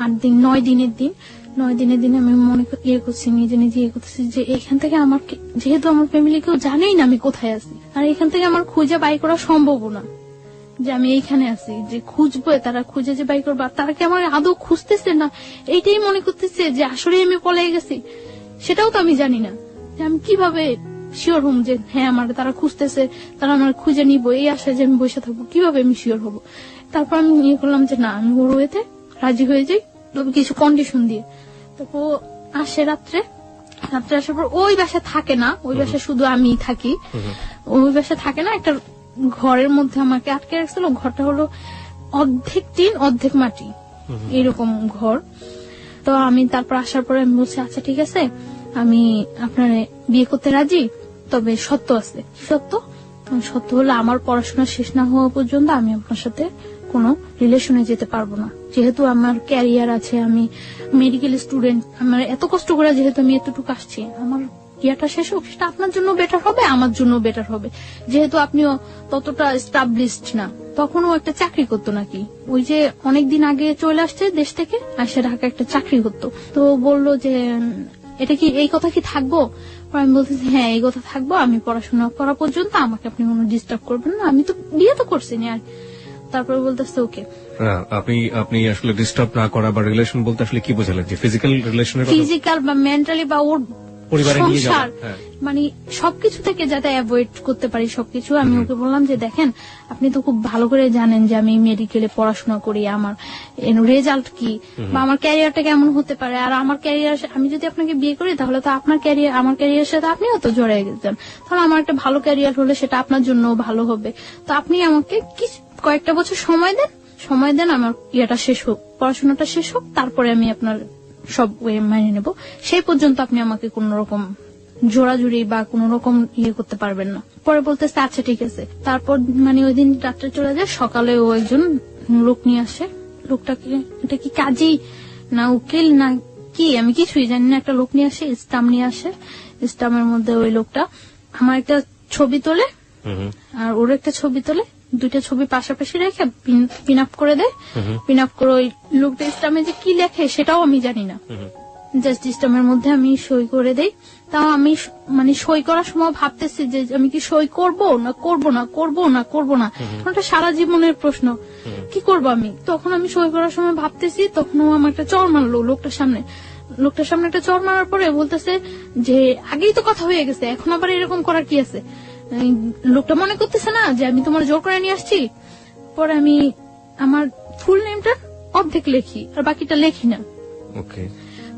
8 দিন 9 দিনের দিন 9 দিনের দিন আমি মনে ইয়ে করছি, নিজে নিজে ইয়ে করতেছি যে এখান থেকে আমার, যেহেতু আমার ফ্যামিলি কেউ জানেই না আমি কোথায় আছি, আর এখান থেকে আমার খুঁজে বাই করা সম্ভব না যে আমি এইখানে আছি, যে খুঁজবো তারা খুঁজে যে বাই করবো, তারা কি আমার আদৌ খুঁজতেছে না এইটাই মনে করতেছে যে আসলে আমি পলাই গেছি, সেটাও তো আমি জানি না যে আমি কিভাবে শিওর হম যে হ্যাঁ আমার তারা খুঁজতেছে, তারা আমার খুঁজে নিবো, এই আশায় যে আমি বসে থাকবো, কিভাবে আমি শিওর হবো। তারপর আমি ইয়ে করলাম যে না, আমি ওর ওয়েতে রাজি হয়ে যাই, তবে কিছু কন্ডিশন দিয়ে। তারপর আসে রাত্রে আসার পর ওই বাসায় থাকে না, ওই বাসায় শুধু আমি থাকি। ওই বাসায় থাকে না, একটা ঘরের মধ্যে আমাকে আটকে রাখছিল। ঘরটা হলো অর্ধেক টিন অর্ধেক মাটি, এরকম ঘর। তো আমি তারপর আসার পরে আমি বলছি আচ্ছা ঠিক আছে, আমি আপনার বিয়ে করতে রাজি, তবে সত্য আছে। কি সত্য? সত্য হলো আমার পড়াশোনা শেষ না হওয়া পর্যন্ত আমি আপনার সাথে কোনো রিলেশনে যেতে পারবো না। যেহেতু আমার ক্যারিয়ার আছে, আমি মেডিকেল স্টুডেন্ট, আমার এত কষ্ট করে যেহেতু আমি এতটুকু আসছি, আমার ইয়াটা শেষ হোক, সেটা আপনার জন্য বেটার হবে, আমার জন্য বেটার হবে। যেহেতু আপনিও ততটা এস্টাবলিশড না, তখনও একটা চাকরি করতো নাকি, ওই যে অনেকদিন আগে চলে আসছে দেশ থেকে, আসে ঢাকা একটা চাকরি করতো। তো বললো যে এটা কি, এই কথা কি থাকবো? আমি বলতেছি হ্যাঁ এই কথা থাকবো, আমি পড়াশোনা করা পর্যন্ত আমাকে আপনি কোনো ডিস্টার্ব করবেন না, আমি তো বিয়ে তো করছি না। আর তারপরে বলতেছে ওকে। আপনি আসলে ডিস্টার্ব না করা বা রিলেশন বলতে আসলে কি বোঝালেন, যে ফিজিক্যাল রিলেশনের কথা? ফিজিক্যাল বা মেন্টালি বা ওর পরিবারে নিয়ে সংসার, যাবেন, হ্যাঁ। মানে সবকিছু থেকে যাতে অ্যাভয়েড করতে পারি সবকিছু। আমি ওকে বললাম যে দেখেন, আপনি তো খুব ভালো করে জানেন যে আমি মেডিকেলে পড়াশোনা করি, আমার রেজাল্ট কি বা আমার ক্যারিয়ারটা কেমন হতে পারে। আর আমার ক্যারিয়ার, আমি যদি আপনাকে বিয়ে করি তাহলে তো আপনার ক্যারিয়ার, আমার ক্যারিয়ারের সাথে আপনিও তো জড়িয়ে গেছেন, তাহলে আমার একটা ভালো ক্যারিয়ার হলে সেটা আপনার জন্য ভালো হবে। তো আপনি আমাকে কয়েকটা বছর সময় দেন, আমার ইয়েটা শেষ হোক, পড়াশোনাটা শেষ হোক, তারপরে আমি আপনার সব ওয়ে মানিয়ে নেব। সেই পর্যন্ত আপনি আমাকে কোন রকম জোড়াজুড়ি বা কোন রকম ইয়ে করতে পারবেন না। পরে বলতেছে আচ্ছা ঠিক আছে। তারপর মানে ওই দিন রাত্রে চলে যায়, সকালে ও একজন লোক নিয়ে আসে। লোকটাকে, এটা কি কাজী না উকিল না কি আমি কিছুই জানি না, একটা লোক নিয়ে আসে, স্টাম্প নিয়ে আসে। স্টাম্পের মধ্যে ওই লোকটা আমার একটা ছবি তোলে আর ওর একটা ছবি তোলে, দুইটা ছবি পাশাপাশি রেখে পিন আপ করে দেয়। পিন আপ করে ওই লোকটা স্টাম্পে যে কি লেখে সেটাও আমি জানি না, জাস্ট স্টাম্পের মধ্যে আমি সই করে দেই। তাও আমি মানে সই করার সময় ভাবতেছি যে আমি কি সই করবো না করবো না, ওটা সারা জীবনের প্রশ্ন, কি করবো আমি। তখন আমি সই করার সময় ভাবতেছি, তখন ও আমার একটা চড় মারলো লোকটার সামনে একটা চড় মারার পরে বলতেছে যে আগেই তো কথা হয়ে গেছে, এখন আবার এরকম করার কি আছে। লোকটা মনে করতেছে না যে আমি তোমার জোর করে নিয়ে আসছি। পরে আমি আমার ফুল নেমটা অর্ধেক লেখি আর বাকিটা লেখি না। ওকে,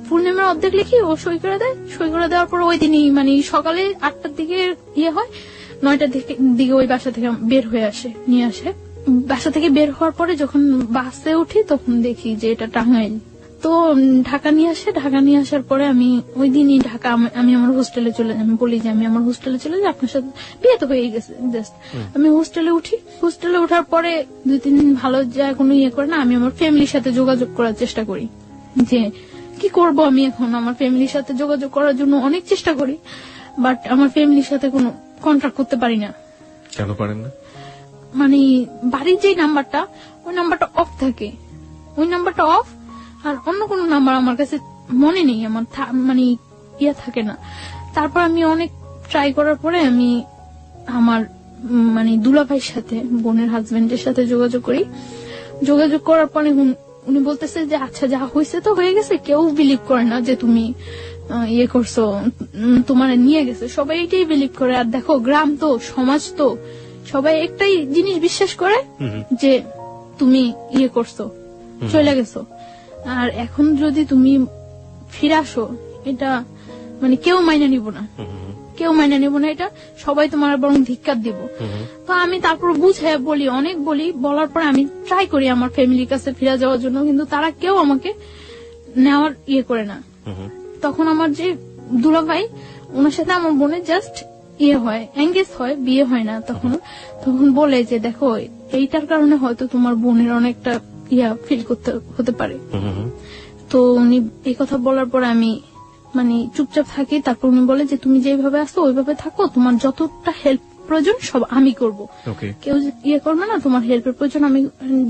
ফুল নেমের অর্ধেক লিখি, ও সই করে দেয়। সই করে দেওয়ার পর ওই দিনই মানে সকালে 8টার দিকে ইয়ে হয়, 9টার দিকে ওই বাসা থেকে বের হয়ে নিয়ে আসে। বাসা থেকে বের হওয়ার পরে যখন বাসে উঠি তখন দেখি যে এটা টাঙ্গাইল। তো ঢাকা নিয়ে আসার পরে আমি ওই দিনই ঢাকা, আমি আমার হোস্টেলে চলে যাই। আমি বলি যে আমি আমার হোস্টেলে চলে যাই, আপনার সাথে বিয়ে তো হয়ে গেছে। আমি হোস্টেলে উঠি। হোস্টেলে ওঠার পরে 2-3 দিন ভালো যায়, কোনো ইয়ে করে না। আমি আমার ফ্যামিলির সাথে যোগাযোগ করার চেষ্টা করি যে কি করব আমি এখন। আমার ফ্যামিলির সাথে যোগাযোগ করার জন্য অনেক চেষ্টা করি, বাট আমার ফ্যামিলির সাথে কোনো কন্ট্যাক্ট করতে পারি না। কেন পারেন না? মানে বাড়ির যে নাম্বারটা, ওই নাম্বারটা অফ থাকে, ওই নাম্বারটা অফ। আর অন্য কোনো নাম্বার আমার কাছে মনে নেই, আমার মানে ইয়া থাকে না। তারপর আমি অনেক ট্রাই করার পরে আমি আমার মানে দুলাভাইয়ের সাথে, বোনের হাজবেন্ডের সাথে যোগাযোগ করি। যোগাযোগ করার পরে উনি বলতেছে যে আচ্ছা যা হয়েছে তো হয়ে গেছে, কেউ বিলিভ করে না যে তুমি ইয়ে করছো, তোমার নিয়ে গেছে, সবাই এটাই বিলিভ করে। আর দেখো গ্রাম তো, সমাজ তো, সবাই একটাই জিনিস বিশ্বাস করে যে তুমি ইয়ে করছো, চলে গেছো। আর এখন যদি তুমি ফিরে আসো, এটা মানে কেউ মাইনে নিব না, এটা সবাই তোমার বরং ধিক্কার দিব। তো আমি তারপর বুঝে অনেক বলি, বলার পর আমি ট্রাই করি আমার ফ্যামিলির কাছে ফিরে যাওয়ার জন্য, কিন্তু তারা কেউ আমাকে নেওয়ার ইয়ে করে না। তখন আমার যে দুলাভাই, ওনার সাথে আমার বোনের জাস্ট ইয়ে হয়, এঙ্গেজ হয়, বিয়ে হয় না। তখন বলে যে দেখো এইটার কারণে হয়তো তোমার বোনের অনেকটা ইয়া ফিল করতে হতে পারে। তো উনি এই কথা বলার পর আমি মানে চুপচাপ থাকি। তারপর উনি বলে যে তুমি যেভাবে আসো ওইভাবে থাকো, তোমার যতটা হেল্প প্রয়োজন সব আমি করব, কেউ ইয়ে করবে না। তোমার হেল্পের প্রয়োজন আমি,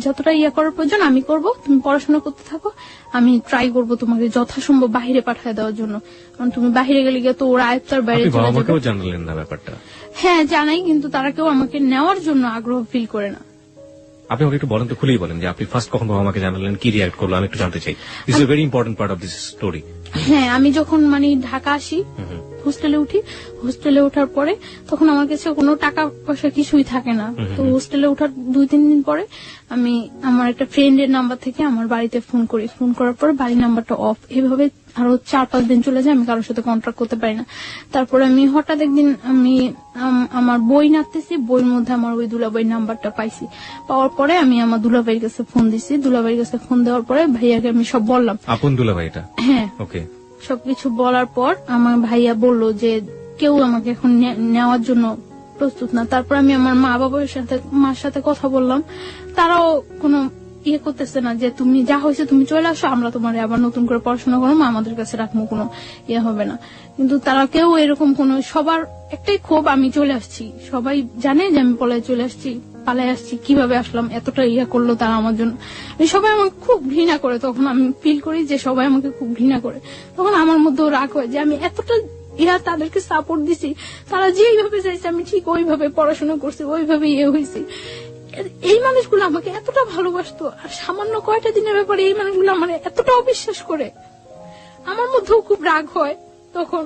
যতটা ইয়ে করার প্রয়োজন আমি করব, তুমি পড়াশোনা করতে থাকো, আমি ট্রাই করব তোমাকে যথাসম্ভব বাহিরে পাঠিয়ে দেওয়ার জন্য। কারণ তুমি বাহিরে গেলে গিয়ে তো ওরা আয়ত্তার বাইরে চলে যাবে। জানালেন না ব্যাপারটা? হ্যাঁ জানাই, কিন্তু তারা কেউ আমাকে নেওয়ার জন্য আগ্রহ ফিল করে না। আপনি আমাকে একটু বলেন তো, খুলেই বলেন যে আপনি ফার্স্ট কখন বাবা মাকে জানালেন, কি রিয়াক্ট করলো, আমি একটু জানতে চাই। This is a very important part of this story. হ্যাঁ, আমি যখন মানে ঢাকা আসি হোস্টেলে উঠি। হোস্টেলে ওঠার পরে তখন আমার কাছে কোনো টাকা পয়সা কিছুই থাকে না। তো হোস্টেলে ওঠার 2-3 দিন পরে আমি আমার একটা ফ্রেন্ডের নাম্বার থেকে আমার বাড়িতে ফোন করি। ফোন করার পরে বাড়ির নাম্বারটা অফ। এভাবে আরো 4-5 দিন চলে যায়, আমি কারোর সাথে কন্ট্যাক্ট করতে পারি না। তারপরে আমি হঠাৎ একদিন আমি আমার বই নাড়তেছি, বইয়ের মধ্যে আমার ওই দুলাভাইয়ের নাম্বারটা পাইছি। পাওয়ার পরে আমি আমার দুলাভাইয়ের কাছে ফোন দিছি। দুলাভাইয়ের কাছে ফোন দেওয়ার পরে ভাইয়াকে আমি সব বললাম। আপন দুলাভাই এটা? হ্যাঁ। ওকে। সবকিছু বলার পর আমার ভাইয়া বলল যে কেউ আমাকে এখন নেওয়ার জন্য প্রস্তুত না। তারপর আমি আমার মার সাথে কথা বললাম। তারাও কোনো ইয়ে করতেছে না যে তুমি যা হয়েছে তুমি চলে আসো, আমরা তোমার আবার নতুন করে পড়াশোনা করো, আমাদের কাছে রাখবো, কোনো ইয়ে হবে না। কিন্তু তারা কেউ এরকম কোনো, সবার একটাই ক্ষোভ আমি চলে আসছি। সবাই জানে যে আমি পালাই আসছি, কিভাবে আসলাম, এতটা ইয়ে করলো তারা আমার জন্য। সবাই আমাকে খুব ঘৃণা করে। তখন আমি ফিল করি যে সবাই আমাকে খুব ঘৃণা করে। তখন আমার মধ্যেও রাগ হয় যে আমি এতটা তাদেরকে সাপোর্ট দিছি, তারা যেইভাবে চাইছে আমি ঠিক ওইভাবে পড়াশোনা করছি, ওইভাবে ইয়ে হয়েছি। এই মানুষগুলো আমাকে এতটা ভালোবাসতো, আর সামান্য কয়টা দিনের ব্যাপারে এই মানুষগুলো আমার এতটা অবিশ্বাস করে। আমার মধ্যেও খুব রাগ হয় তখন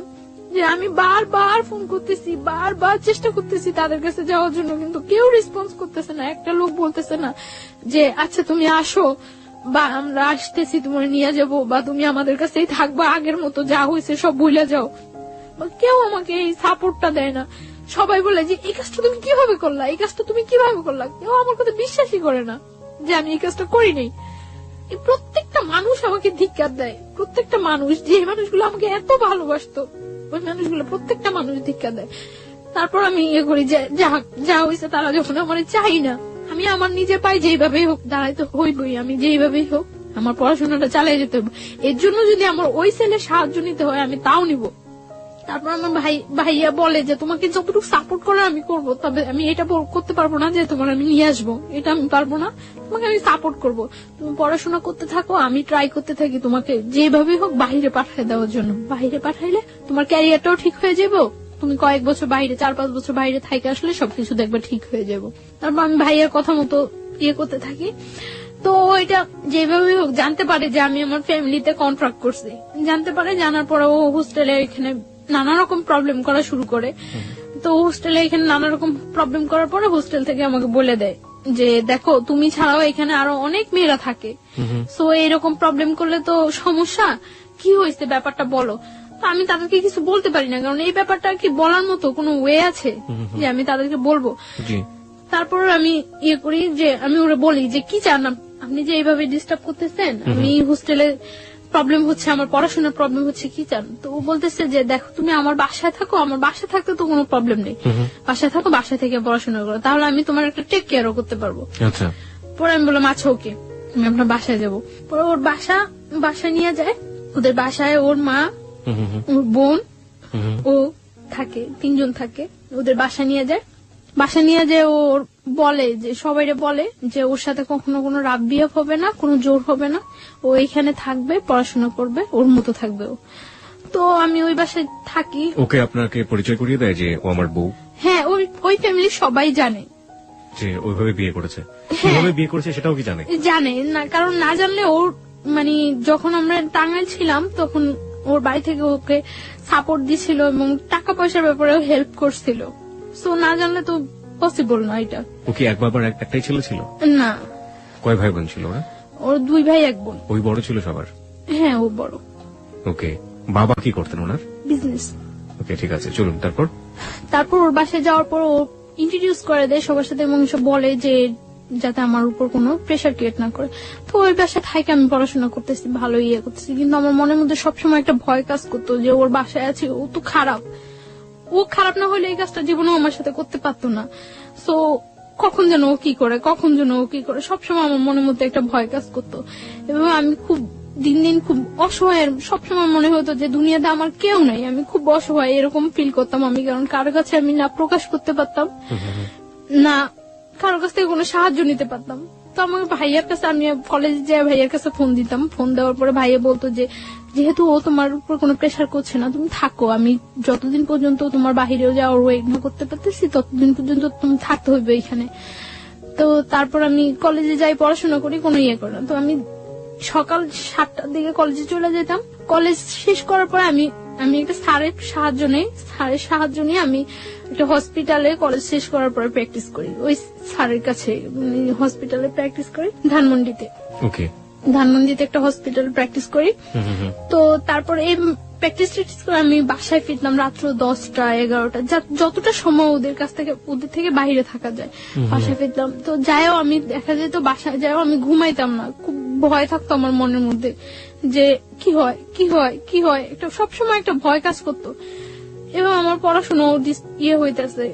যে আমি বারবার ফোন করতেছি, বারবার চেষ্টা করতেছি তাদের কাছে যাওয়ার জন্য, কিন্তু কেউ রেসপন্স করতেছে না। একটা লোক বলতেছে না যে আচ্ছা তুমি আসো, বা আমরা আসতেছি তোমার নিয়ে যাব, বা তুমি আমাদের কাছেই থাকবা, আগের মতো যা হয়েছে সব ভুলে যাও। কেউ আমাকে এই সাপোর্টটা দেয় না। সবাই বলে যে এই কাজটা তুমি কিভাবে করলা, এই কাজটা তুমি কিভাবে করলা। কেউ আমার কথা বিশ্বাসই করে না যে আমি এই কাজটা করি নাই। প্রত্যেকটা মানুষ আমাকে ধিক্কার দেয়, প্রত্যেকটা মানুষ, যে মানুষগুলো আমাকে এত ভালোবাসতো ওই মানুষগুলো প্রত্যেকটা মানুষ ধিক্কার দেয়। তারপর আমি ইয়ে করি যে যা হয়েছে তারা যখন আমার চাই না, আমি আমার নিজের পায়ে যেইভাবেই হোক দাঁড়াইতে হইবই, আমি যেইভাবেই হোক আমার পড়াশোনাটা চালিয়ে যেতে হবে। এর জন্য যদি আমার ওই ছেলে সাহায্য নিতে হয় আমি তাও নিব। তারপর আমার ভাইয়া বলে যে তোমাকে যতটুকু সাপোর্ট করে আমি করবো, তবে আমি এটা করতে পারবো না যে তোমার আমি নিয়ে আসবো, এটা আমি পারবো না। তোমাকে আমি সাপোর্ট করবো, তুমি পড়াশোনা করতে থাকো, আমি ট্রাই করতে থাকি তোমাকে যেভাবে হোক বাহিরে পাঠিয়ে দেওয়ার জন্য। বাহিরে পাঠাইলে তোমার ক্যারিয়ারটাও ঠিক হয়ে যাবো, তুমি কয়েক বছর বাইরে 4-5 বছর বাইরে থেকে আসলে সবকিছু দেখবে ঠিক হয়ে যাবো। তারপর আমি ভাইয়ার কথা মতো ইয়ে করতে থাকি। তো এটা যেভাবে হোক জানতে পারে যে আমি আমার ফ্যামিলিতে কন্ট্রাক্ট করছি, জানতে পারে। জানার পরে ও হোস্টেলে এখানে নানা রকম প্রবলেম করা শুরু করে। তো হোস্টেলে এখানে নানা রকম প্রবলেম করার পরে হোস্টেল থেকে আমাকে বলে দেয় যে দেখো তুমি ছাড়াও এখানে আরো অনেক মেয়েরা থাকে, সো এরকম প্রবলেম করলে তো সমস্যা, কি হয়েছে ব্যাপারটা বলো। তো আমি তাদেরকে কিছু বলতে পারি না, কারণ এই ব্যাপারটা কি বলার মতো কোনো ওয়ে আছে যে আমি তাদেরকে বলবো। তারপর আমি ইয়ে করি যে আমি ওরা বলি যে কি চান আপনি, যে এইভাবে ডিস্টার্ব করতেছেন, আমি হোস্টেলে প্রবলেম হচ্ছে, আমার পড়াশোনার প্রবলেম হচ্ছে, কি চান। তো ও বলতেছে যে দেখো তুমি আমার বাসায় থাকো, আমার বাসায় থাকতে তো কোনো প্রবলেম নেই, বাসায় থাকো, বাসায় থেকে পড়াশোনা করো, তাহলে আমি তোমার একটা টেক কেয়ারও করতে পারবো। পরে আমি বললাম আচ্ছা ওকে, আমি আপনার বাসায় যাবো। পরে ওর বাসায় নিয়ে যায়। ওদের বাসায় ওর মা, ওর বোন, ও থাকে, 3 জন থাকে। ওদের বাসায় নিয়ে যায়। বাসা নিয়ে যে ওর বলে যে সবাইরে বলে যে ওর সাথে কখনো কোনো রাব বিহেভ হবে না, কোনো জোর হবে না, ও এখানে থাকবে, পড়াশোনা করবে, ওর মতো থাকবে ও। তো আমি ওই বাসায় থাকি। ওকে আপনাকে পরিচয় করিয়ে দেয় যে ও আমার বউ? হ্যাঁ, ওই ফ্যামিলি সবাই জানে যে ওইভাবে বিয়ে করেছে। কিভাবে বিয়ে করেছে সেটাও কি জানে না, কারণ না জানলে ওর মানে যখন আমরা টাঙ্গাইল ছিলাম তখন ওর বাড়ি থেকে ওকে সাপোর্ট দিছিল এবং টাকা পয়সার ব্যাপারেও হেল্প করছিল। সো না জানলে তো পসিবল না এটা। ও কি এক বাবার একটাই ছেলে ছিল? না। কয় ভাই বোন ছিল ওরা? ওর 2 ভাই 1 বোন। ওই বড় ছিল সবার? হ্যাঁ, ও বড়। ওকে। বাবা কি করতেন ওনার? বিজনেস। ওকে, ঠিক আছে, চলুন। তারপর ওর বাসায় যাওয়ার পর ও ইন্ট্রোডিউস করে দেয় সবার সাথে এবং সব বলে যে যাতে আমার উপর কোনো প্রেশার ক্রিয়েট না করে। তো ওই বাসায় থাকে, আমি পড়াশোনা করতেছি, ভালো ইয়ে করতেছি, কিন্তু আমার মনের মধ্যে সবসময় একটা ভয় কাজ করতো যে ওর বাসায় আছে, ও তো খারাপ, ও খারাপ না হলে এই কাজটা জীবনেও আমার সাথে করতে পারতো না। সো কখন যেন ও কি করে সবসময় আমার মনের মধ্যে একটা ভয় কাজ করতো। এবং আমি খুব দিন দিন খুব অসহায়, সবসময় মনে হতো যে দুনিয়াতে আমার কেউ নাই, আমি খুব অসহায় এরকম ফিল করতাম আমি। কারণ কারো কাছে আমি না প্রকাশ করতে পারতাম, না কারো কাছ থেকে কোনো সাহায্য নিতে পারতাম। তো আমার ভাইয়ার কাছে, আমি কলেজে যাই ভাইয়ার কাছে ফোন দিতাম। ফোন দেওয়ার পরে ভাইয়া বলতো যে যেহেতু ও তোমার উপর কোনো প্রেশার করছে না, তুমি থাকো, আমি যতদিন পর্যন্ত তোমার বাহিরেও যাওয়ার ওয়েট না করতে পারতেছি ততদিন পর্যন্ত তুমি থাকতে হইবে এখানে। তো তারপর আমি কলেজে যাই, পড়াশোনা করি, কোনো ইয়ে করি না। তো আমি সকাল 7টার দিকে কলেজে চলে যেতাম। কলেজ শেষ করার পরে আমি আমি একটা স্যারের সাহায্য নিয়ে আমি একটা হসপিটালে কলেজ শেষ করার পরে প্র্যাকটিস করি, ওই স্যারের কাছে হসপিটালে প্র্যাকটিস করি ধানমন্ডিতে। ওকে, ধানমন্ডিতে একটা হসপিটালে প্র্যাকটিস করি। তো তারপরে এই প্র্যাকটিস করে আমি বাসায় ফিরতাম রাত্র 10টা 11টা, যতটা সময় ওদের থেকে বাইরে থাকা যায় বাসায় ফিরতাম। তো যাইও আমি দেখা যেত বাসায় যাইও আমি ঘুমাইতাম না, খুব ভয় থাকতো আমার মনের মধ্যে যে কি হয় একটা সবসময় একটা ভয় কাজ করতো। এবং আমার পড়াশোনা হইতেছে,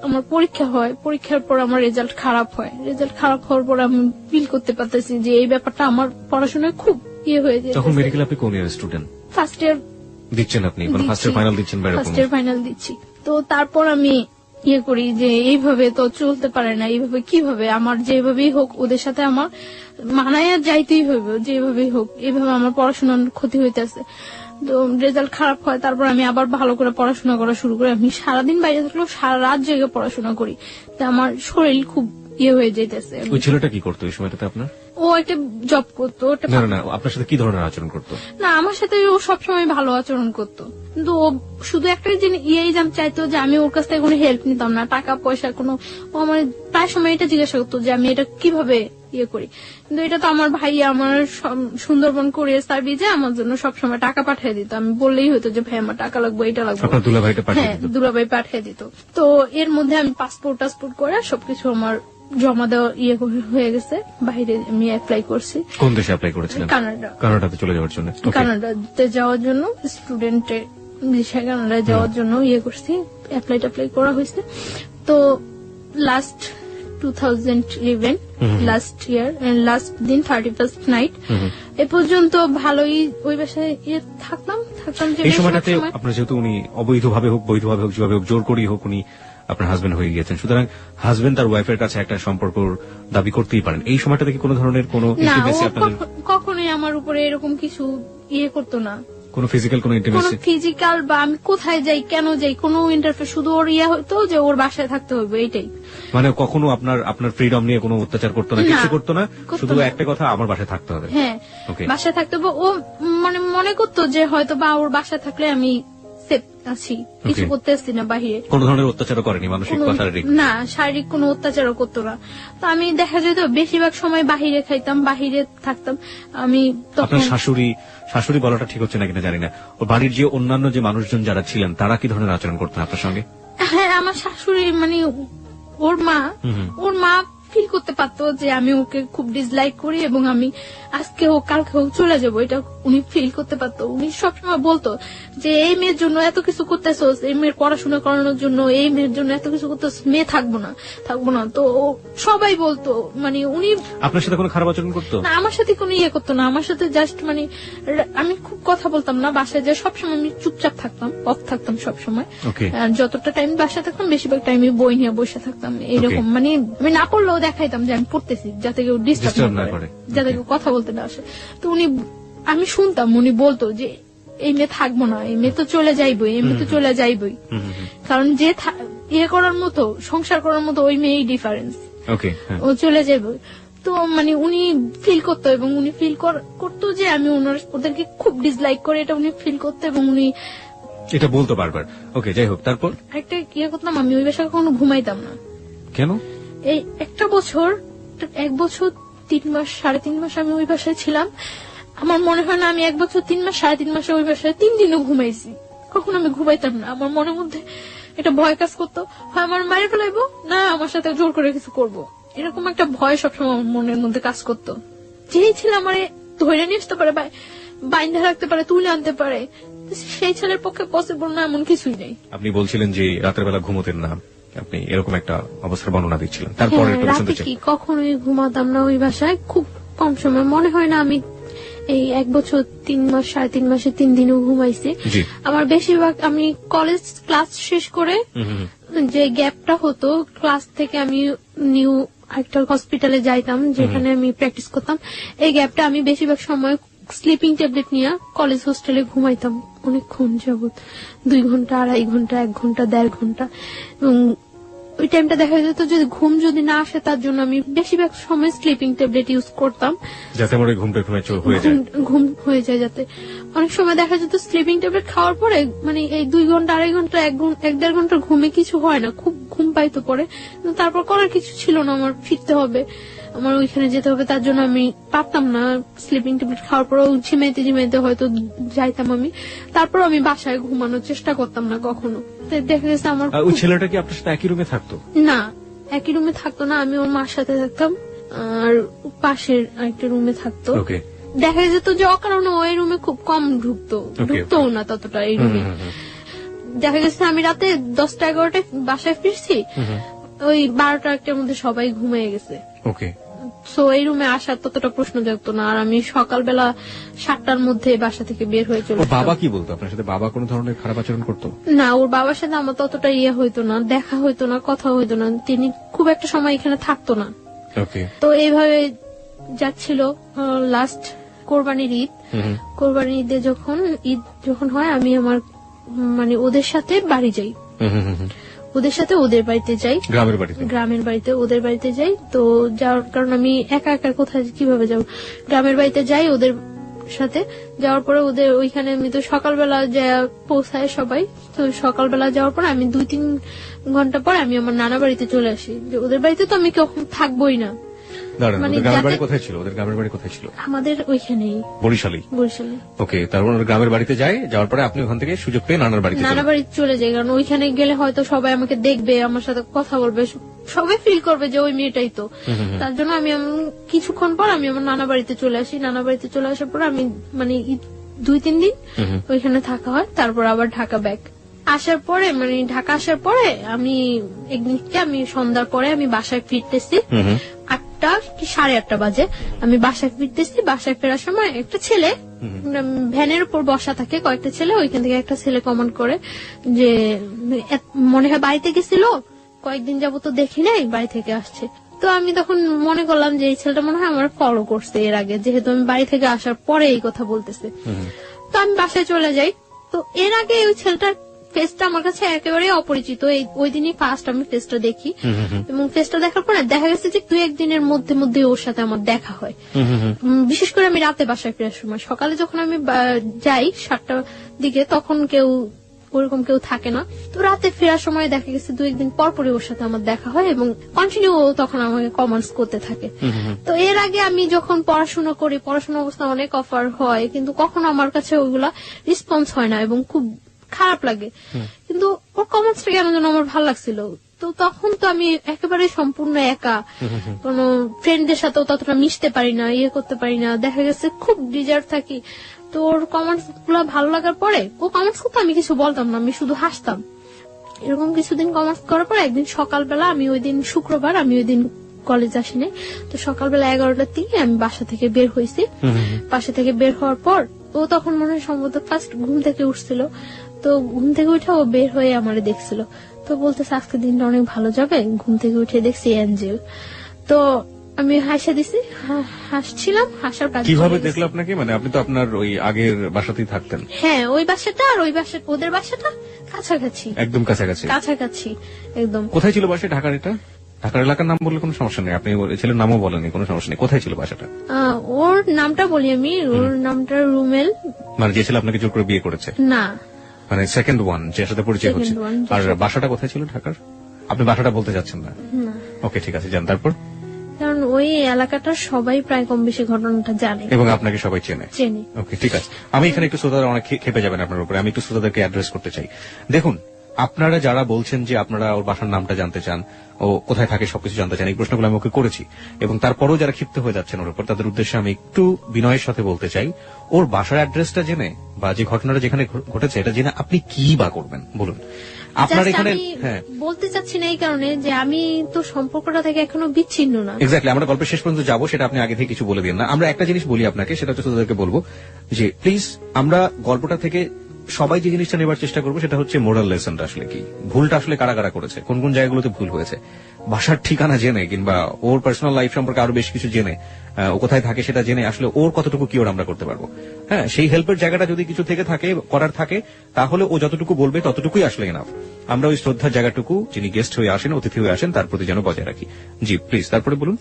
আমার পরীক্ষা হয়, পরীক্ষার পর আমার রেজাল্ট খারাপ হওয়ার পর আমি ফিল করতে পারতেছি যে এই ব্যাপারটা আমার পড়াশোনায় খুব হয়ে যায়। তখন মেডিকেল আপনি কোন ইয়ার স্টুডেন্ট? ফার্স্ট ইয়ার দিচ্ছেন আপনি, মানে ফার্স্ট ইয়ার ফাইনাল দিচ্ছেন? ফার্স্ট ইয়ার ফাইনাল দিচ্ছি। তো তারপর আমি করি যে এইভাবে তো চলতে পারে না, এইভাবে কিভাবে আমার যেভাবেই হোক ওদের সাথে আমার মানায় যাইতেই হইবে, যেভাবেই হোক এইভাবে আমার পড়াশোনার ক্ষতি হইতেছে। তো রেজাল্ট খারাপ হয়, তারপর আমি আবার ভালো করে পড়াশোনা করা শুরু করি। আমি সারাদিন বাইরে থাকলেও সারা রাত জেগে পড়াশোনা করি, তো আমার শরীর খুব হয়ে যাইতেছে। ওই ছেলেটা কি করতো ওই সময়টাতে আপনার? ও একটা জব করতো। না, আপনার সাথে কি ধরনের আচরণ করতো? না, আমার সাথে ও সবসময় ভালো আচরণ করতো, কিন্তু ও শুধু একটা চাইতো যে আমি ওর কাছ থেকে কোনো হেল্প নিতাম না, টাকা পয়সা কোনো। ও আমার প্রায় সময় এটা জিজ্ঞাসা করতো যে আমি এটা কিভাবে করি, কিন্তু এটা তো আমার ভাই আমার সুন্দরবন কুরিয়ার সার্ভিসে আমার জন্য সবসময় টাকা পাঠিয়ে দিত। আমি বললেই হতো যে ভাই আমার টাকা লাগবে, এটা লাগবে। আপনার দুলাভাইটা পাঠিয়ে দিত? দুলাভাই পাঠিয়ে দিত। তো এর মধ্যে আমি পাসপোর্ট করে সবকিছু আমার জমা দেওয়া হয়ে গেছে। বাইরে আমি অ্যাপ্লাই করছি। কোন দেশে অ্যাপ্লাই করেছিলেন? কানাডাতে চলে যাওয়ার জন্য? কানাডাতে যাওয়ার জন্য স্টুডেন্টের ভিসা, কানাডায় যাওয়ার জন্য করছি, অ্যাপ্লাই করা হয়েছে। তো লাস্ট 2011 লাস্ট ইয়ার লাস্ট দিন 31st নাইট এ পর্যন্ত ভালোই ওই বাসায় থাকতাম। এই সময়টাতে আপনার যেহেতু উনি অবৈধভাবে হোক বৈধভাবে হোক যেভাবে হোক জোর করেই হোক উনি আপনার হাজবেন্ড হয়ে গিয়েছেন, সুতরাং হাজবেন্ড তার ওয়াইফের কাছে একটা সম্পর্ক দাবি করতেই পারেন। এই সময়টাতে কি কোনো ধরনের কোনো ইন্টিমেসি আপনাদের? কখনোই আমার উপরে এরকম কিছু করতো না, কোনো ফিজিক্যাল কোনো ইন্টিমেসি? ফিজিক্যাল বা আমি কোথায় যাই কেন যাই কোনো ইন্টারফেয়ার, শুধু ওর হতো যে ওর বাসায় থাকতে হবে, এইটাই। মানে কখনো আপনার ফ্রিডম নিয়ে কোনো অত্যাচার করতো না, কিছু করতো না, শুধু একটা কথা আমার বাসায় থাকতে হবে। হ্যাঁ, বাসায় থাকতে হবে। ও মনে করতো যে হয়তো বা ওর বাসায় থাকলে আমি সেফ আছি, কিছু করতে আসছি না বাহিরে। কোন ধরনের অত্যাচারও করেনি, মানসিক বা শারীরিক? না, শারীরিক কোনো অত্যাচারও করতো না। তো আমি দেখা যেত বেশিরভাগ সময় বাহিরে খাইতাম, বাহিরে থাকতাম। আমি আপনার শাশুড়ি বলাটা ঠিক হচ্ছে না কিনা জানি না, ওর বাড়ির যে অন্যান্য যে মানুষজন যারা ছিলেন তারা কি ধরনের আচরণ করতেন আপনার সঙ্গে? হ্যাঁ, আমার শাশুড়ি মানে ওর মা ফিল করতে পারতো যে আমি ওকে খুব ডিসলাইক করি এবং আমি আজকে হোক কালকে হোক চলে যাবো, এটা উনি ফিল করতে পারতো। উনি সবসময় বলতো যে এই মেয়ের জন্য এত কিছু করতেছোস, এই মেয়ের পড়াশোনা করানোর জন্য, এই মেয়ের জন্য এত কিছু করতেছ, মেয়ে থাকবো না। তো সবাই বলতো, মানে উনি আপনার সাথে কোনো খারাপ আচরণ করতো না? আমার সাথে কোনো করতো না, আমার সাথে জাস্ট মানে আমি খুব কথা বলতাম না বাসায়, যে সবসময় আমি চুপচাপ থাকতাম, অফ থাকতাম সবসময়। যতটা টাইম বাসায় থাকতাম বেশিরভাগ টাইমে বই নিয়ে বসে থাকতাম, এরকম। মানে আমি না পড়লেও দেখাইতাম যে আমি পড়তেছি, যাতে কেউ ডিস্টার্ব না করে, যাতে কেউ কথা বলতে না আসে। তো আমি শুনতাম উনি বলতো যে এই মেয়ে থাকবো না, এই মেয়ে তো চলে যাইবই, এই মেয়ে তো চলে যাইবই, কারণ যে করার মতো সংসার করার মতো ওই মেয়েই ডিফারেন্স, ও চলে যাইবই। তো মানে উনি ফিল করতো এবং উনি ফিল করতো যে আমি ওদেরকে খুব ডিসলাইক করে, এটা উনি ফিল করতো এবং উনি এটা বলতো বারবার। ওকে, যাই হোক, তারপর একটা করতাম, আমি ওই বাসায় কখনো ঘুমাইতাম না। কেন? এই 1 বছর 3 মাস 3.5 মাস আমি ওই বাসায় ছিলাম। আমার মনে হয় না আমি 1 বছর 3 মাস 3.5 মাসে ওই বাসায় 3 দিনও ঘুমাইছি। কখনো আমি ঘুমাইতাম না, আমার মনের মধ্যে এটা ভয় কাজ করতো, হয় আমার মারে ফেলাইবো, না আমার সাথে জোর করে কিছু করবো, এরকম একটা ভয় সবসময় আমার মনের মধ্যে কাজ করতো। যেই ছেলে আমারে ধরে নিয়ে আসতে পারে, বাইন্ধা রাখতে পারে, তুলে আনতে পারে, সেই ছেলের পক্ষে পসিবল না এমন কিছুই নেই। আপনি বলছিলেন যে রাতের বেলা ঘুমোতেন না, আপনি এরকম একটা অবস্থার বর্ণনা দিচ্ছিলেন, তারপরে রাতে কি কখনোই ঘুমাতাম না ওই বাসায়, খুব কম সময়, মনে হয় না আমি এই 1 বছর 3 মাস 3.5 মাসে 3 দিনও ঘুমাইছি। আমার বেশিরভাগ আমি কলেজ ক্লাস শেষ করে যে গ্যাপটা হতো, ক্লাস থেকে আমি নিউ একটা হসপিটালে যাইতাম যেখানে আমি প্র্যাকটিস করতাম, এই গ্যাপটা আমি বেশিরভাগ সময় স্লিপিং ট্যাবলেট নিয়ে কলেজ হোস্টেলে ঘুমাইতাম অনেকক্ষণ যাবত, 2 ঘন্টা 2.5 ঘন্টা 1 ঘন্টা 1.5 ঘন্টা, এবং ওই টাইমটা দেখা যেত যদি ঘুম যদি না আসে তার জন্য আমি বেশিরভাগ সময় স্লিপিং ট্যাবলেট ইউজ করতাম, যাতে আমার ওই ঘুমটা ঘুমে হয়ে যায়। ঘুম হয়ে যায় যাতে। অনেক সময় দেখা যেত স্লিপিং ট্যাবলেট খাওয়ার পরে মানে এই 2 ঘন্টা 2.5 ঘন্টা 1-1.5 ঘন্টার ঘুমে কিছু হয় না, খুব ঘুম পাইতো পরে। কিন্তু তারপর করার কিছু ছিল না, আমার ফিরতে হবে, আমার ওইখানে যেতে হবে, তার জন্য আমি পারতাম না। স্লিপিং ট্যাবলেট খাওয়ার পরেও ঝিমাইতে ঝিমাইতে হয়তো যাইতাম আমি, তারপর আমি বাসায় ঘুমানোর চেষ্টা করতাম না কখনো। দেখা গেছে আমার ওই ছেলেটা কি আপনার সাথে একই রুমে থাকতো? না, একই রুমে থাকতো না, আমি ওর মার সাথে থাকতাম আর পাশের আরেকটা রুমে থাকতো। ওকে। দেখা যেত যে অকারণে ওই রুমে খুব কম ঢুকতো না ততটা এই রুমে। দেখা গেছে আমি রাতে 10টা-11টায় বাসায় ফিরছি, ওই 12টা-1টার মধ্যে সবাই ঘুমিয়ে গেছে। ওকে। সো এই রুমে আসার ততটা প্রশ্ন জাগতো না, আর আমি সকালবেলা 7টার মধ্যে বাসা থেকে বের হয়ে চলে যেতাম। বাবা কি বলতো আপনার সাথে? বাবা কোনো ধরনের খারাপ আচরণ করতো? না, ওর বাবার সাথে আমার ততটা হইতো না, দেখা হইতো না, কথা হইতো না, তিনি খুব একটা সময় এখানে থাকতো না। ওকে। তো এইভাবে যাচ্ছিল লাস্ট কোরবানির ঈদ। কোরবানির ঈদে ঈদ যখন হয় আমি আমার মানে ওদের সাথে বাড়ি যাই, ওদের সাথে ওদের বাড়িতে যাই, গ্রামের বাড়িতে ওদের বাড়িতে যাই। তো যাওয়ার কারণ আমি একা একা কোথায় কিভাবে যাব, গ্রামের বাড়িতে যাই ওদের সাথে। যাওয়ার পরে ওদের ওইখানে আমি তো সকালবেলা যা পৌঁছায় সবাই, তো সকালবেলা যাওয়ার পর আমি 2-3 ঘন্টা পর আমি আমার নানা বাড়িতে চলে আসি। যে ওদের বাড়িতে তো আমি কখন থাকবোই না। কোথায় ছিল ওদের গ্রামের বাড়ি? কোথায় ছিল? আমাদের ওইখানেই, বরিশালে। ওকে। তারপর গ্রামের বাড়িতে যাওয়ার পরে আপনি ওখান থেকে সুযোগ পেয়ে নানা বাড়িতে চলে যাই, কারণ ওইখানে গেলে হয়তো সবাই আমাকে দেখবে, আমার সাথে কথা বলবে, সবাই ফিল করবে যে ওই মেয়েটাই তো। তার জন্য আমি কিছুক্ষণ পর আমি আমার নানা বাড়িতে চলে আসি। নানা বাড়িতে চলে আসার পর আমি মানে 2-3 দিন ওইখানে থাকা হয়, তারপর আবার ঢাকা ব্যাক। আসার পরে মানে ঢাকা আসার পরে আমি একদিনকে আমি সন্ধ্যার পরে আমি বাসায় ফিরতেছি, 8টা কি 8:30 বাজে আমি বাসায় ফিরতেছি। বাসায় ফেরার সময় একটা ছেলে ভ্যানের উপর বসা থাকে, কয়েকটা ছেলে, ওইখান থেকে একটা ছেলে কমেন্ট করে যে মনে হয় বাড়িতে গেছিল, কয়েকদিন যাবো তো দেখি নাই, বাড়ি থেকে আসছে। তো আমি তখন মনে করলাম যে এই ছেলেটা মনে হয় আমার ফলো করছে এর আগে, যেহেতু আমি বাড়ি থেকে আসার পরে এই কথা বলতেছে। তো আমি বাসায় চলে যাই। তো এর আগে ওই ছেলেটার ফেসটা আমার কাছে একেবারে অপরিচিত, ওই দিনই ফার্স্ট আমি ফেসটা দেখি, এবং ফেসটা দেখার পরে দেখা গেছে যে 2-1 দিনের মধ্যে ওর সাথে আমার দেখা হয়। বিশেষ করে আমি রাতে বাসায় ফেরার সময়, সকালে যখন আমি যাই 7টার দিকে তখন ওরকম কেউ থাকে না। তো রাতে ফেরার সময় দেখা গেছে 2-1 দিন পরপরই ওর সাথে আমার দেখা হয়, এবং কন্টিনিউ তখন আমাকে কমেন্টস করতে থাকে। তো এর আগে আমি যখন পড়াশোনা করি, পড়াশোনা অবস্থা অনেক অফার হয়, কিন্তু কখনো আমার কাছে ওইগুলা রেসপন্স হয় না এবং খুব খারাপ লাগে। কিন্তু ওর কমেন্টসটা কেন যেন আমার ভালো লাগছিল। তো তখন তো আমি একেবারে সম্পূর্ণ একা, কোন ফ্রেন্ডদের সাথেও ততটা মিশতে পারি না, করতে পারি না, দেখা গেছে খুব ডিজার্ভ থাকি। তো ওর কমেন্টস গুলো ভালো লাগার পরে ও কমেন্টস করতে আমি কিছু বলতাম না, আমি শুধু হাসতাম। এরকম কিছুদিন কমেন্টস করার পর একদিন সকালবেলা, আমি ওই দিন শুক্রবার, আমি ওই দিন কলেজ আসিনি, তো সকালবেলা 11টার দিকে আমি বাসা থেকে বের হয়েছি। বাসা থেকে বের হওয়ার পর ও তখন মনে হয় সম্ভবত ফার্স্ট ঘুম থেকে উঠছিল, তো ঘুম থেকে উঠে ও বের হয়ে আমারে দেখছিল, তো বলতেছে আজকে দিনটা অনেক ভালো যাবে। ঘুম থেকে উঠে দেখছি অ্যাঞ্জেল। তো আমি হাসা দিছি, হাসছিলাম, হাসার কাজ। কিভাবে দেখলো আপনাকে? মানে আপনি তো আপনার ওই আগের বাসাতেই থাকতেন। হ্যাঁ, ওই বাসাটা আর ওই বাসা, ওদের বাসাটা কাছাকাছি, একদম কাছাকাছি একদম। কোথায় ছিল বাসা? ঢাকার ঢাকার এলাকার নাম বললে কোনো সমস্যা নেই, আপনি ছেলের নামও বলেনি, কোনো সমস্যা নেই। কোথায় ছিল বাসাটা? ওর নামটা বলি আমি, ওর নামটা রুমেল। মানে যে ছেলে আপনাকে জোর করে বিয়ে করেছে? না, মানে সেকেন্ড ওয়ান, যে সাথে পরিচয় হচ্ছে। আর বাসাটা কোথায় ছিল ঢাকার? আপনি বাসাটা বলতে যাচ্ছেন না? ওকে, ঠিক আছে, যান। তারপর? কারণ ওই এলাকাটা সবাই প্রায় কম বেশি ঘটনাটা জানে এবং আপনাকে সবাই চেনে। ওকে, ঠিক আছে। আমি এখানে একটু শ্রোতারা অনেক খেপে যাবেন আপনার উপরে, আমি একটু শ্রোতাদেরকে অ্যাড্রেস করতে চাই। দেখুন, আপনারা যারা বলছেন যে আপনারা ওর বাসার নামটা জানতে চান, ও কোথায় থাকে সবকিছু জানতে চান, এই প্রশ্নগুলো আমি ওকে করেছি, এবং তারপরও যারা ক্ষিপ্ত হয়ে যাচ্ছেন ওর উপর, তাদের উদ্দেশ্যে আমি একটু বিনয়ের সাথে বলতে চাই, ওর বাসার অ্যাড্রেসটা জেনে বা যে ঘটনাটা যেখানে ঘটেছে এটা জেনে আপনি কি বা করবেন বলুন। আপনার এখানে বলতে চাচ্ছি না এই কারণে যে আমি তো সম্পর্কটা থেকে এখনো বিচ্ছিন্ন না। এক্স্যাক্টলি, আমরা গল্পের শেষ পর্যন্ত যাবো, সেটা আপনি আগে থেকে কিছু বলে দিন না। আমরা একটা জিনিস বলি আপনাকে, সেটা হচ্ছে তাদেরকে বলবো যে প্লিজ আমরা গল্পটা থেকে সবাই যে জিনিসটা নেবার চেষ্টা করবো সেটা হচ্ছে মোরাল লেসনটা আসলে কি, ভুলটা আসলে কারা কারা করেছে, কোন কোন জায়গাগুলোতে ভুল হয়েছে, বাসার ঠিকানা জেনে কিংবা ওর পার্সোনাল লাইফ সম্পর্কে আরো বেশ কিছু জেনে ও কোথায় থাকে সেটা জেনে আসলে ওর কতটুকু কি ওর আমরা করতে পারবো। হ্যাঁ, সেই হেল্পের জায়গাটা যদি কিছু থেকে থাকে করার থাকে তাহলে ও যতটুকু বলবে ততটুকুই আসলে এনাফ। আমরা ওই শ্রদ্ধার জায়গাটুকু যিনি গেস্ট হয়ে আসেন, অতিথি হয়ে আসেন, তার প্রতি যেন বজায় রাখি। জি প্লিজ, তারপরে বলুন।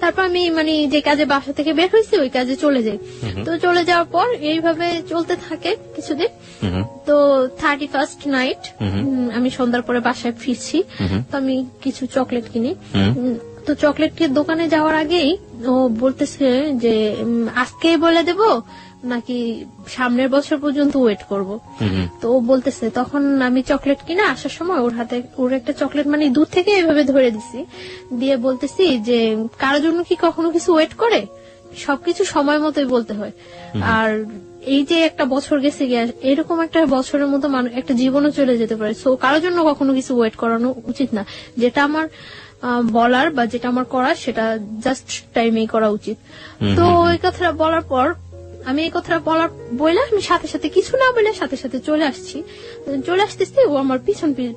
তারপর আমি যে কাজে বাসা থেকে বের হয়েছি ওই কাজে চলে যাই। তো চলে যাওয়ার পর এইভাবে চলতে থাকে কিছুদিন। তো 31st নাইট আমি সন্ধ্যার পরে বাসায় ফিরছি। তো আমি কিছু চকলেট কিনি। তো চকলেটের দোকানে যাওয়ার আগেই ও বলতেছে যে আজকে বলে দেব নাকি সামনের বছর পর্যন্ত ওয়েট করব। তো ও বলতেছে, তখন আমি চকলেট কিনে আসার সময় ওর হাতে ওর একটা চকলেট দূর থেকে এভাবে ধরে দিছি, দিয়ে বলতেছি যে কারোর জন্য কি কখনো কিছু ওয়েট করে, সবকিছু সময় মতোই বলতে হয়। আর এই যে একটা বছর গেছে গিয়ে এরকম একটা বছরের মতো একটা জীবনও চলে যেতে পারে। সো কারোর জন্য কখনো কিছু ওয়েট করানো উচিত না। যেটা আমার বলার বা যেটা আমার করার সেটা জাস্ট টাইমেই করা উচিত। তো ওই কথাটা বলার পর আমি এই কথাটা বলে আমি সাথে সাথে কিছু না বলে সাথে সাথে চলে আসতেছি। ও আমার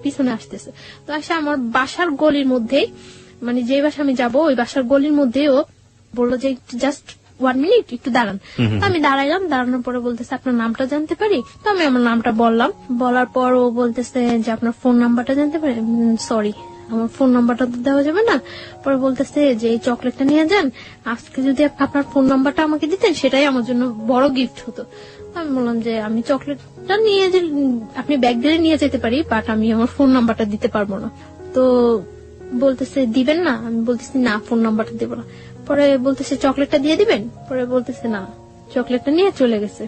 পিছনে আসতেছে। তো আসে আমার বাসার গলির মধ্যেই, যে বাসা আমি যাবো ওই বাসার গলির মধ্যে ও বললো যে জাস্ট 1 মিনিট একটু দাঁড়ান। তো আমি দাঁড়াইলাম, দাঁড়ানোর পরে বলতেছে আপনার নামটা জানতে পারি? তো আমি আমার নামটা বললাম। বলার পর ও বলতেছে যে আপনার ফোন নাম্বারটা জানতে পারি? সরি, আমার ফোন নাম্বারটা তো দেওয়া যাবে না। পরে বলতেছে যে এই চকলেটটা নিয়ে যান, আজকে যদি আপনার ফোন নাম্বারটা আমাকে দিতেন সেটাই আমার জন্য বড় গিফট হতো। আমি বললাম যে আমি চকলেটটা নিয়ে আপনি ব্যাগ দিলে নিয়ে যেতে পারি, বাট আমি আমার ফোন নাম্বারটা দিতে পারবো না। তো বলতেছে দিবেন না? আমি বলতেছি না, ফোন নাম্বারটা দেবো না। পরে বলতেছে চকলেটটা দিয়ে দিবেন? পরে বলতেছে না, চকলেটটা নিয়ে চলে গেছে।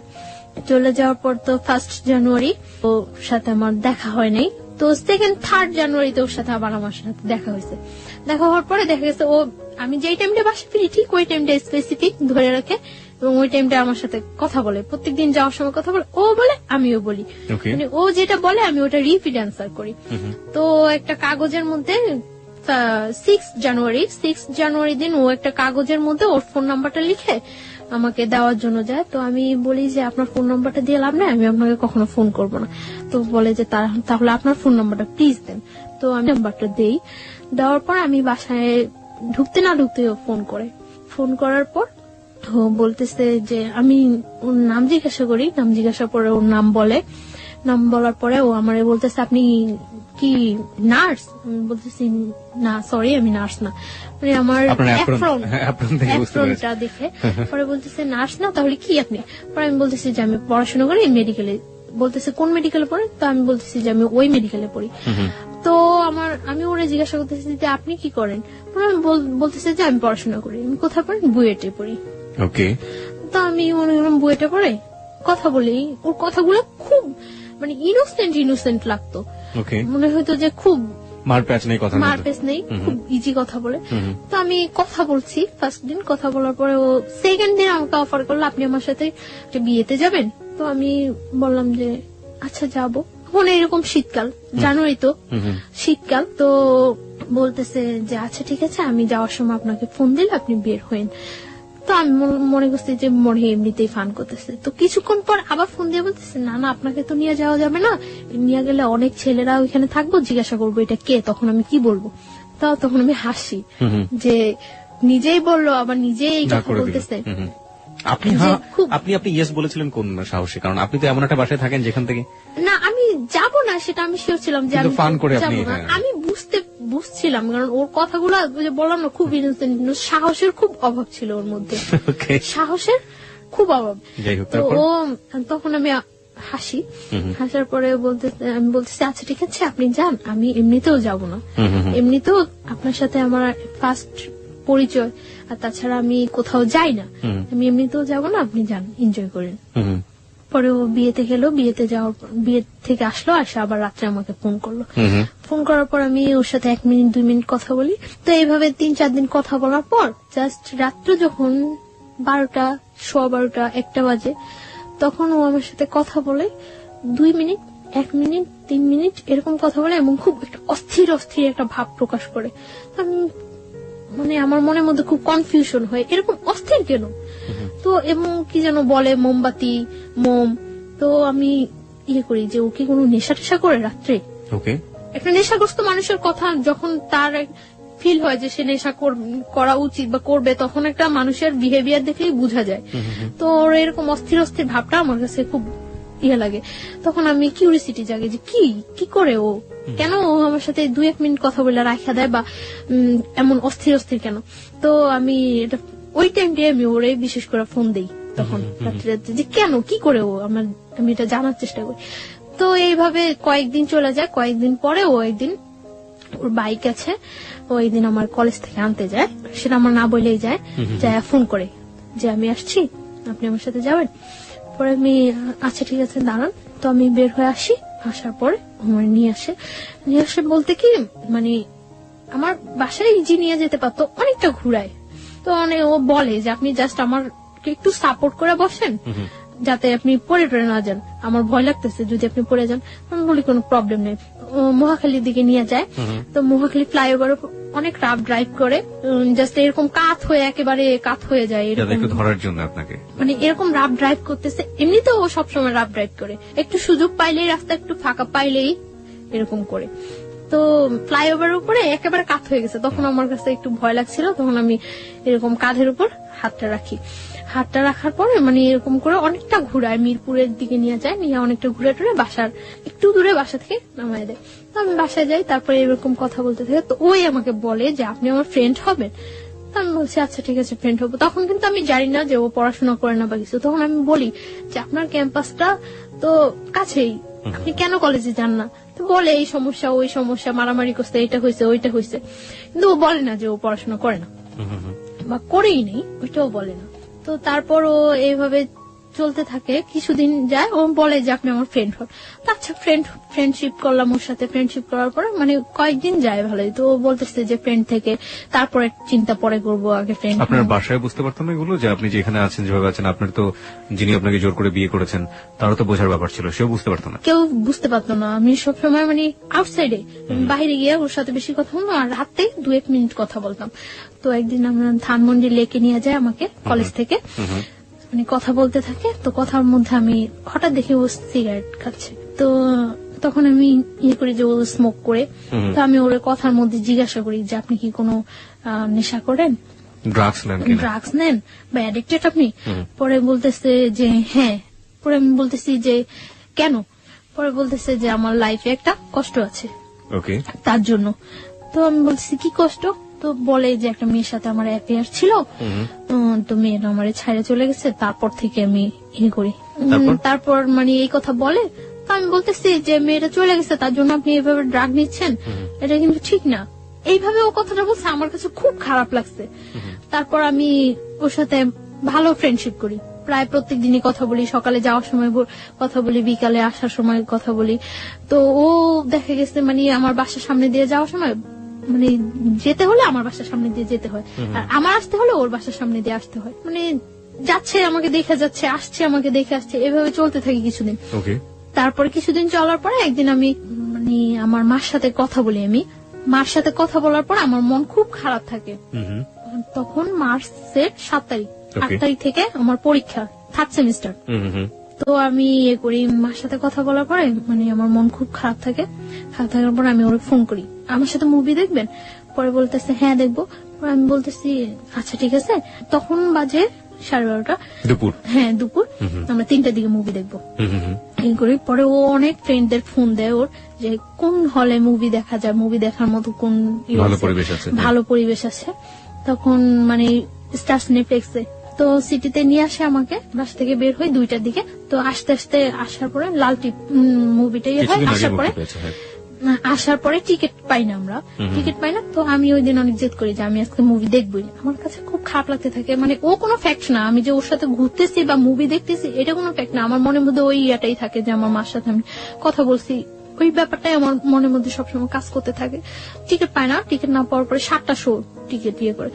চলে যাওয়ার পর তো 1st জানুয়ারি ওর সাথে আমার দেখা হয় নাই। তো 2nd 3rd জানুয়ারিতে ওর সাথে আবার আমার সাথে দেখা হয়েছে। দেখা হওয়ার পরে দেখা গেছে ও আমি যেই টাইমটা বাসা ফিরি ঠিক ওই টাইমটা স্পেসিফিক ধরে রাখে এবং ওই টাইমটা আমার সাথে কথা বলে। প্রত্যেকদিন যাওয়ার সময় কথা বলে, ও বলে আমিও বলি। ও যেটা বলে আমি ওটা রিপিট অ্যান্সার করি। তো একটা কাগজের মধ্যে 6 জানুয়ারি দিন ও একটা কাগজের মধ্যে ওর ফোন নাম্বারটা লিখে আমাকে দেওয়ার জন্য যায়। তো আমি বলি যে আপনার ফোন নাম্বারটা দিয়ে লাভ নাই, আমি আপনাকে কখনো ফোন করব না। তো বলে যে তাহলে আপনার ফোন নাম্বারটা প্লিজ দেন। তো আমি নাম্বারটা দেই। দেওয়ার পর আমি বাসায় ঢুকতে না ঢুকতে ও ফোন করার পর ও বলতেছে যে আমি ওর নাম জিজ্ঞাসা করে ওর নাম বলার পরে ও আমারে বলতেছে আপনি কি নার্স? আমি বলতেছি না, সরি আমি নার্স না। আমার অ্যাপ্রনটা দেখে পরে বলতেছে নার্স না, তাহলে কি আপনি? পরে আমি বলতেছি যে আমি পড়াশোনা করি মেডিকেলে। বলতেছে কোন মেডিকেলে পড়েন? তো আমি বলতেছি যে আমি ওই মেডিকেলে পড়ি। তো আমি ওরা জিজ্ঞাসা করতেছি যে আপনি কি করেন? আমি বলতেছে যে আমি পড়াশোনা করি। আমি কোথায় পড়ি? বুয়েটে পড়ি। ওকে। তো আমি মনে করলাম বুয়েটে পড়ে কথা বলি। ওর কথাগুলো খুব ইনোসেন্ট লাগতো। মনে হয়তো যে খুব মারপ্যাচ নেই, খুব ইজি কথা বলে। তো আমি কথা বলছি। 1st দিন কথা বলার পরে ও 2nd দিন আমাকে অফার করলো আপনি আমার সাথে বিয়েতে যাবেন। তো আমি বললাম যে আচ্ছা যাবো। মনে এরকম শীতকাল, জানুয়ারি তো শীতকাল। তো বলতেছে যে আচ্ছা ঠিক আছে, আমি যাওয়ার সময় আপনাকে ফোন দিলে আপনি বের হইন। তো আমি মনে করছি যে মনে এমনিতেই ফান করতেছে। তো কিছুক্ষণ পর আবার ফোন দিয়ে বলতেছে না আপনাকে তো নিয়ে যাওয়া যাবে না, নিয়ে গেলে অনেক ছেলেরা ওইখানে থাকবো, জিজ্ঞাসা করবো এটা কে। তখন আমি কি বলবো? তখন আমি হাসি যে নিজেই বললো আবার নিজেই এই কথা বলতেছে। আপনি ইয়েস বলেছিলেন কোন সাহসে? কারণ আপনি তো এমন একটা বাসায় থাকেন যেখান থেকে না আমি যাব না সেটা আমি শিওর ছিলাম যে আমি ফান করে আমি বুঝছিলাম, কারণ ওর কথাগুলো বললাম না খুব ইনোসেন্ট। সাহসের খুব অভাব ছিল ওর মধ্যে, সাহসের খুব অভাব। তো ও তখন আমি হাসার পরে আমি বলতেছি আচ্ছা ঠিক আছে আপনি যান, আমি এমনিতেও যাব না, এমনিতেও আপনার সাথে আমার 1st পরিচয়, আর তাছাড়া আমি কোথাও যাই না, আমি এমনিতেও যাব না, আপনি যান এনজয় করেন। পরে ও বিয়েতে গেল, বিয়ে থেকে আসলো, আসে আবার রাত্রে আমাকে ফোন করলো। ফোন করার পর আমি ওর সাথে 1 মিনিট 2 মিনিট কথা বলি। তো এইভাবে 3-4 দিন কথা বলার পর জাস্ট রাত্রে যখন 12টা 12:15 1টা বাজে তখন ও আমার সাথে কথা বলে 2 মিনিট 1 মিনিট 3 মিনিট এরকম কথা বলে এবং খুব একটা অস্থির একটা ভাব প্রকাশ করে। আমার মনের মধ্যে খুব কনফিউশন হয়, এরকম অস্থির কেন? তো এবং কি যেন বলে মোমবাতি মোম। তো আমি করি যে ও কি কোনো নেশা টেশা করে রাত্রে? একটা নেশাগ্রস্ত মানুষের কথা যখন ফিল হয় যে সে নেশা করা উচিত বা করবে, তখন একটা মানুষের বিহেভিয়ার দেখলেই বোঝা যায়। তো ওর এরকম অস্থির অস্থির ভাবটা আমার কাছে খুব ইয়ে লাগে। তখন আমি কিউরিসিটি জাগে যে কি করে ও, কেন ও আমার সাথে 2-1 মিনিট কথা বলে রাখা দেয় বা এমন অস্থির অস্থির কেন। তো আমি এটা ওই টাইমটাই আমি ওরে বিশেষ করে ফোন দেই তখন রাত্রে, যে কেন কি করে ও, আমি এটা জানার চেষ্টা করি। তো এইভাবে কয়েকদিন চলে যায়। কয়েকদিন পরে ও একদিন, ওর বাইক আছে, ও একদিন আমার কলেজ থেকে আনতে যায়, সেটা আমার না বলেই যায়, ফোন করে যে আমি আসছি, আপনি আমার সাথে যাবেন। পরে আমি আচ্ছা ঠিক আছে দাঁড়ান। তো আমি বের হয়ে আসি, আসার পরে আমার নিয়ে আসে বলতে কি মানে আমার বাসায় ইজি নিয়ে যেতে পারতো, অনেকটা ঘুরায়। তো ও বলে যে আপনি জাস্ট আমাকে একটু সাপোর্ট করে বসেন, যাতে আপনি পড়ে না যান, আমার ভয় লাগতেছে যদি আপনি পড়ে যান। আমি বলি কোনো প্রবলেম নেই। মহাখালীর দিকে নিয়ে যায়। তো মহাখালী ফ্লাইওভার অনেক রাফ ড্রাইভ করে, জাস্ট এরকম একেবারে কাত হয়ে যায় এরকম ধরার জন্য আপনাকে, মানে এরকম রাফ ড্রাইভ করতেছে। এমনিতেও ও সবসময় রাফ ড্রাইভ করে, একটু সুযোগ পাইলেই, রাস্তা একটু ফাঁকা পাইলেই এরকম করে। তো ফ্লাইওভার উপরে একেবারে কাত হয়ে গেছে। তখন আমার কাছে একটু ভয় লাগছিল, তখন আমি এরকম কাঁধের উপর হাতটা রাখি। হাতটা রাখার পরে মানে এরকম করে অনেকটা ঘুরায়, মিরপুরের দিকে নিয়ে যায়, নিয়ে অনেকটা ঘুরে টুরে বাসার একটু দূরে বাসা থেকে নামায় দেয়। তো আমি বাসায় যাই, তারপরে এরকম কথা বলতে থাকে। তো ওই আমাকে বলে যে আপনি আমার ফ্রেন্ড হবেন। তো আমি বলছি আচ্ছা ঠিক আছে ফ্রেন্ড হবো। তখন কিন্তু আমি জানি না যে ও পড়াশোনা করে না বা কিছু। তখন আমি বলি যে আপনার ক্যাম্পাসটা তো কাছেই, আপনি কেন কলেজে যান না? তো বলে এই সমস্যা ওই সমস্যা, মারামারি করতে, এটা হয়েছে ওইটা হয়েছে, কিন্তু ও বলে না যে ও পড়াশোনা করে না বা করেই নেই, ওইটাও বলে না। তো তারপর ও এইভাবে চলতে থাকে, কিছুদিন যায়, ও বলে যে আপনি আমার ফ্রেন্ড হন। আচ্ছা ফ্রেন্ডশিপ করলাম ওর সাথে। ফ্রেন্ডশিপ করার পরে মানে কয়েকদিন যায় ভালোই। তো ও বলতেছে যে ফ্রেন্ড থেকে তারপরে চিন্তা পরে করবো, আগে ফ্রেন্ড। আপনার বাসায় বুঝতে পারতাম না এগুলো, যে আপনি যেখানে আছেন যেভাবে আছেন, আপনার তো যিনি আপনাকে জোর করে বিয়ে করেছেন তারও তো বোঝার ব্যাপার ছিল, সেও বুঝতে পারতো না? কেউ বুঝতে পারতো না। আমি সবসময় মানে আউটসাইডে বাইরে গিয়ে ওর সাথে বেশি কথা বলতাম, আর রাতে 2-1 মিনিট কথা বলতাম। তো একদিন আমরা ধানমন্ডি লেকে নিয়ে যায় আমাকে কলেজ থেকে, মানে কথা বলতে থাকে। তো কথার মধ্যে আমি হঠাৎ দেখি ও সিগারেট খাচ্ছে। তো তখন আমি ইয়ে করি যে ও স্মোক করে। তো আমি ওর কথার মধ্যে জিজ্ঞাসা করি যে আপনি কি কোনো নেশা করেন, ড্রাগস নেন বা অ্যাডিক্টেড আপনি? পরে বলতেছে যে হ্যাঁ। পরে আমি বলতেছি যে কেন? পরে বলতেছে যে আমার লাইফে একটা কষ্ট আছে তার জন্য। তো আমি বলতেছি কি কষ্ট? তো বলে যে একটা মেয়ের সাথে আমার অ্যাফেয়ার ছিল, তো মেয়েটা আমার ছাইড়ে চলে গেছে, তারপর থেকে আমি ইয়ে করি। তারপর মানে এই কথা বলে। তো আমি বলতেছি যে মেয়েটা চলে গেছে তার জন্য আপনি এইভাবে ড্রাগ নিচ্ছেন, এটা কিন্তু ঠিক না। এইভাবে ও কথাটা বলছে, আমার কাছে খুব খারাপ লাগছে। তারপর আমি ওর সাথে ভালো ফ্রেন্ডশিপ করি, প্রায় প্রত্যেক দিনই কথা বলি, সকালে যাওয়ার সময় কথা বলি, বিকালে আসার সময় কথা বলি। তো ও দেখা গেছে মানে আমার বাসার সামনে দিয়ে যাওয়ার সময়, মানে যেতে হলে আমার বাসার সামনে দিয়ে যেতে হয়, আর আমার আসতে হলে ওর বাসার সামনে দিয়ে আসতে হয়। মানে যাচ্ছে আমাকে দেখে যাচ্ছে, আসছে আমাকে দেখে আসছে, এভাবে চলতে থাকি কিছুদিন। তারপর কিছুদিন চলার পরে একদিন আমি মানে আমার মার সাথে কথা বলি। আমি মার সাথে কথা বলার পর আমার মন খুব খারাপ থাকে। তখন মার্চের 7 তারিখ, 8 তারিখ থেকে আমার পরীক্ষা, 3rd সেমিস্টার। তো আমি ইয়ে করি, মার সাথে কথা বলার পরে মানে আমার মন খুব খারাপ থাকে। খারাপ থাকার পর আমি ওরে ফোন করি, আমার সাথে মুভি দেখবেন? পরে বলতেছে হ্যাঁ দেখবো। আমি বলতেছি আচ্ছা ঠিক আছে। তখন বাজে 12:30 দুপুর। হ্যাঁ দুপুর, আমরা 3টার দিকে মুভি দেখবো এই করি। পরে ও অনেক ফ্রেন্ডদের ফোন দেয় ওর, যে কোন হলে মুভি দেখা যায়, মুভি দেখার মতো কোন ভালো পরিবেশ আছে। তখন মানে স্টার সিনেপ্লেক্সে, তো সিটিতে নিয়ে আসে আমাকে। বাসা থেকে বের হই 2টার দিকে। তো আস্তে আস্তে আসার পরে লাল টিপ মুভিটাই হয়। আসার পরে টিকিট পাই না, আমরা টিকিট পাই না। তো আমি ওই দিন অনেক জেদ করি যে আমি আজকে মুভি দেখবই। আমার কাছে খুব খারাপ লাগতে থাকে, মানে ও কোনো ফ্যাক্ট না, আমি যে ওর সাথে ঘুরতেছি বা মুভি দেখতেছি এটা কোনো ফ্যাক্ট না। আমার মনের মধ্যে ওই ইয়াটাই থাকে যে আমার মার সাথে আমি কথা বলছি, ওই ব্যাপারটাই আমার মনের মধ্যে সবসময় কাজ করতে থাকে। টিকিট পাই না, টিকিট না পাওয়ার পরে 7টা শো টিকিট ইয়ে করে,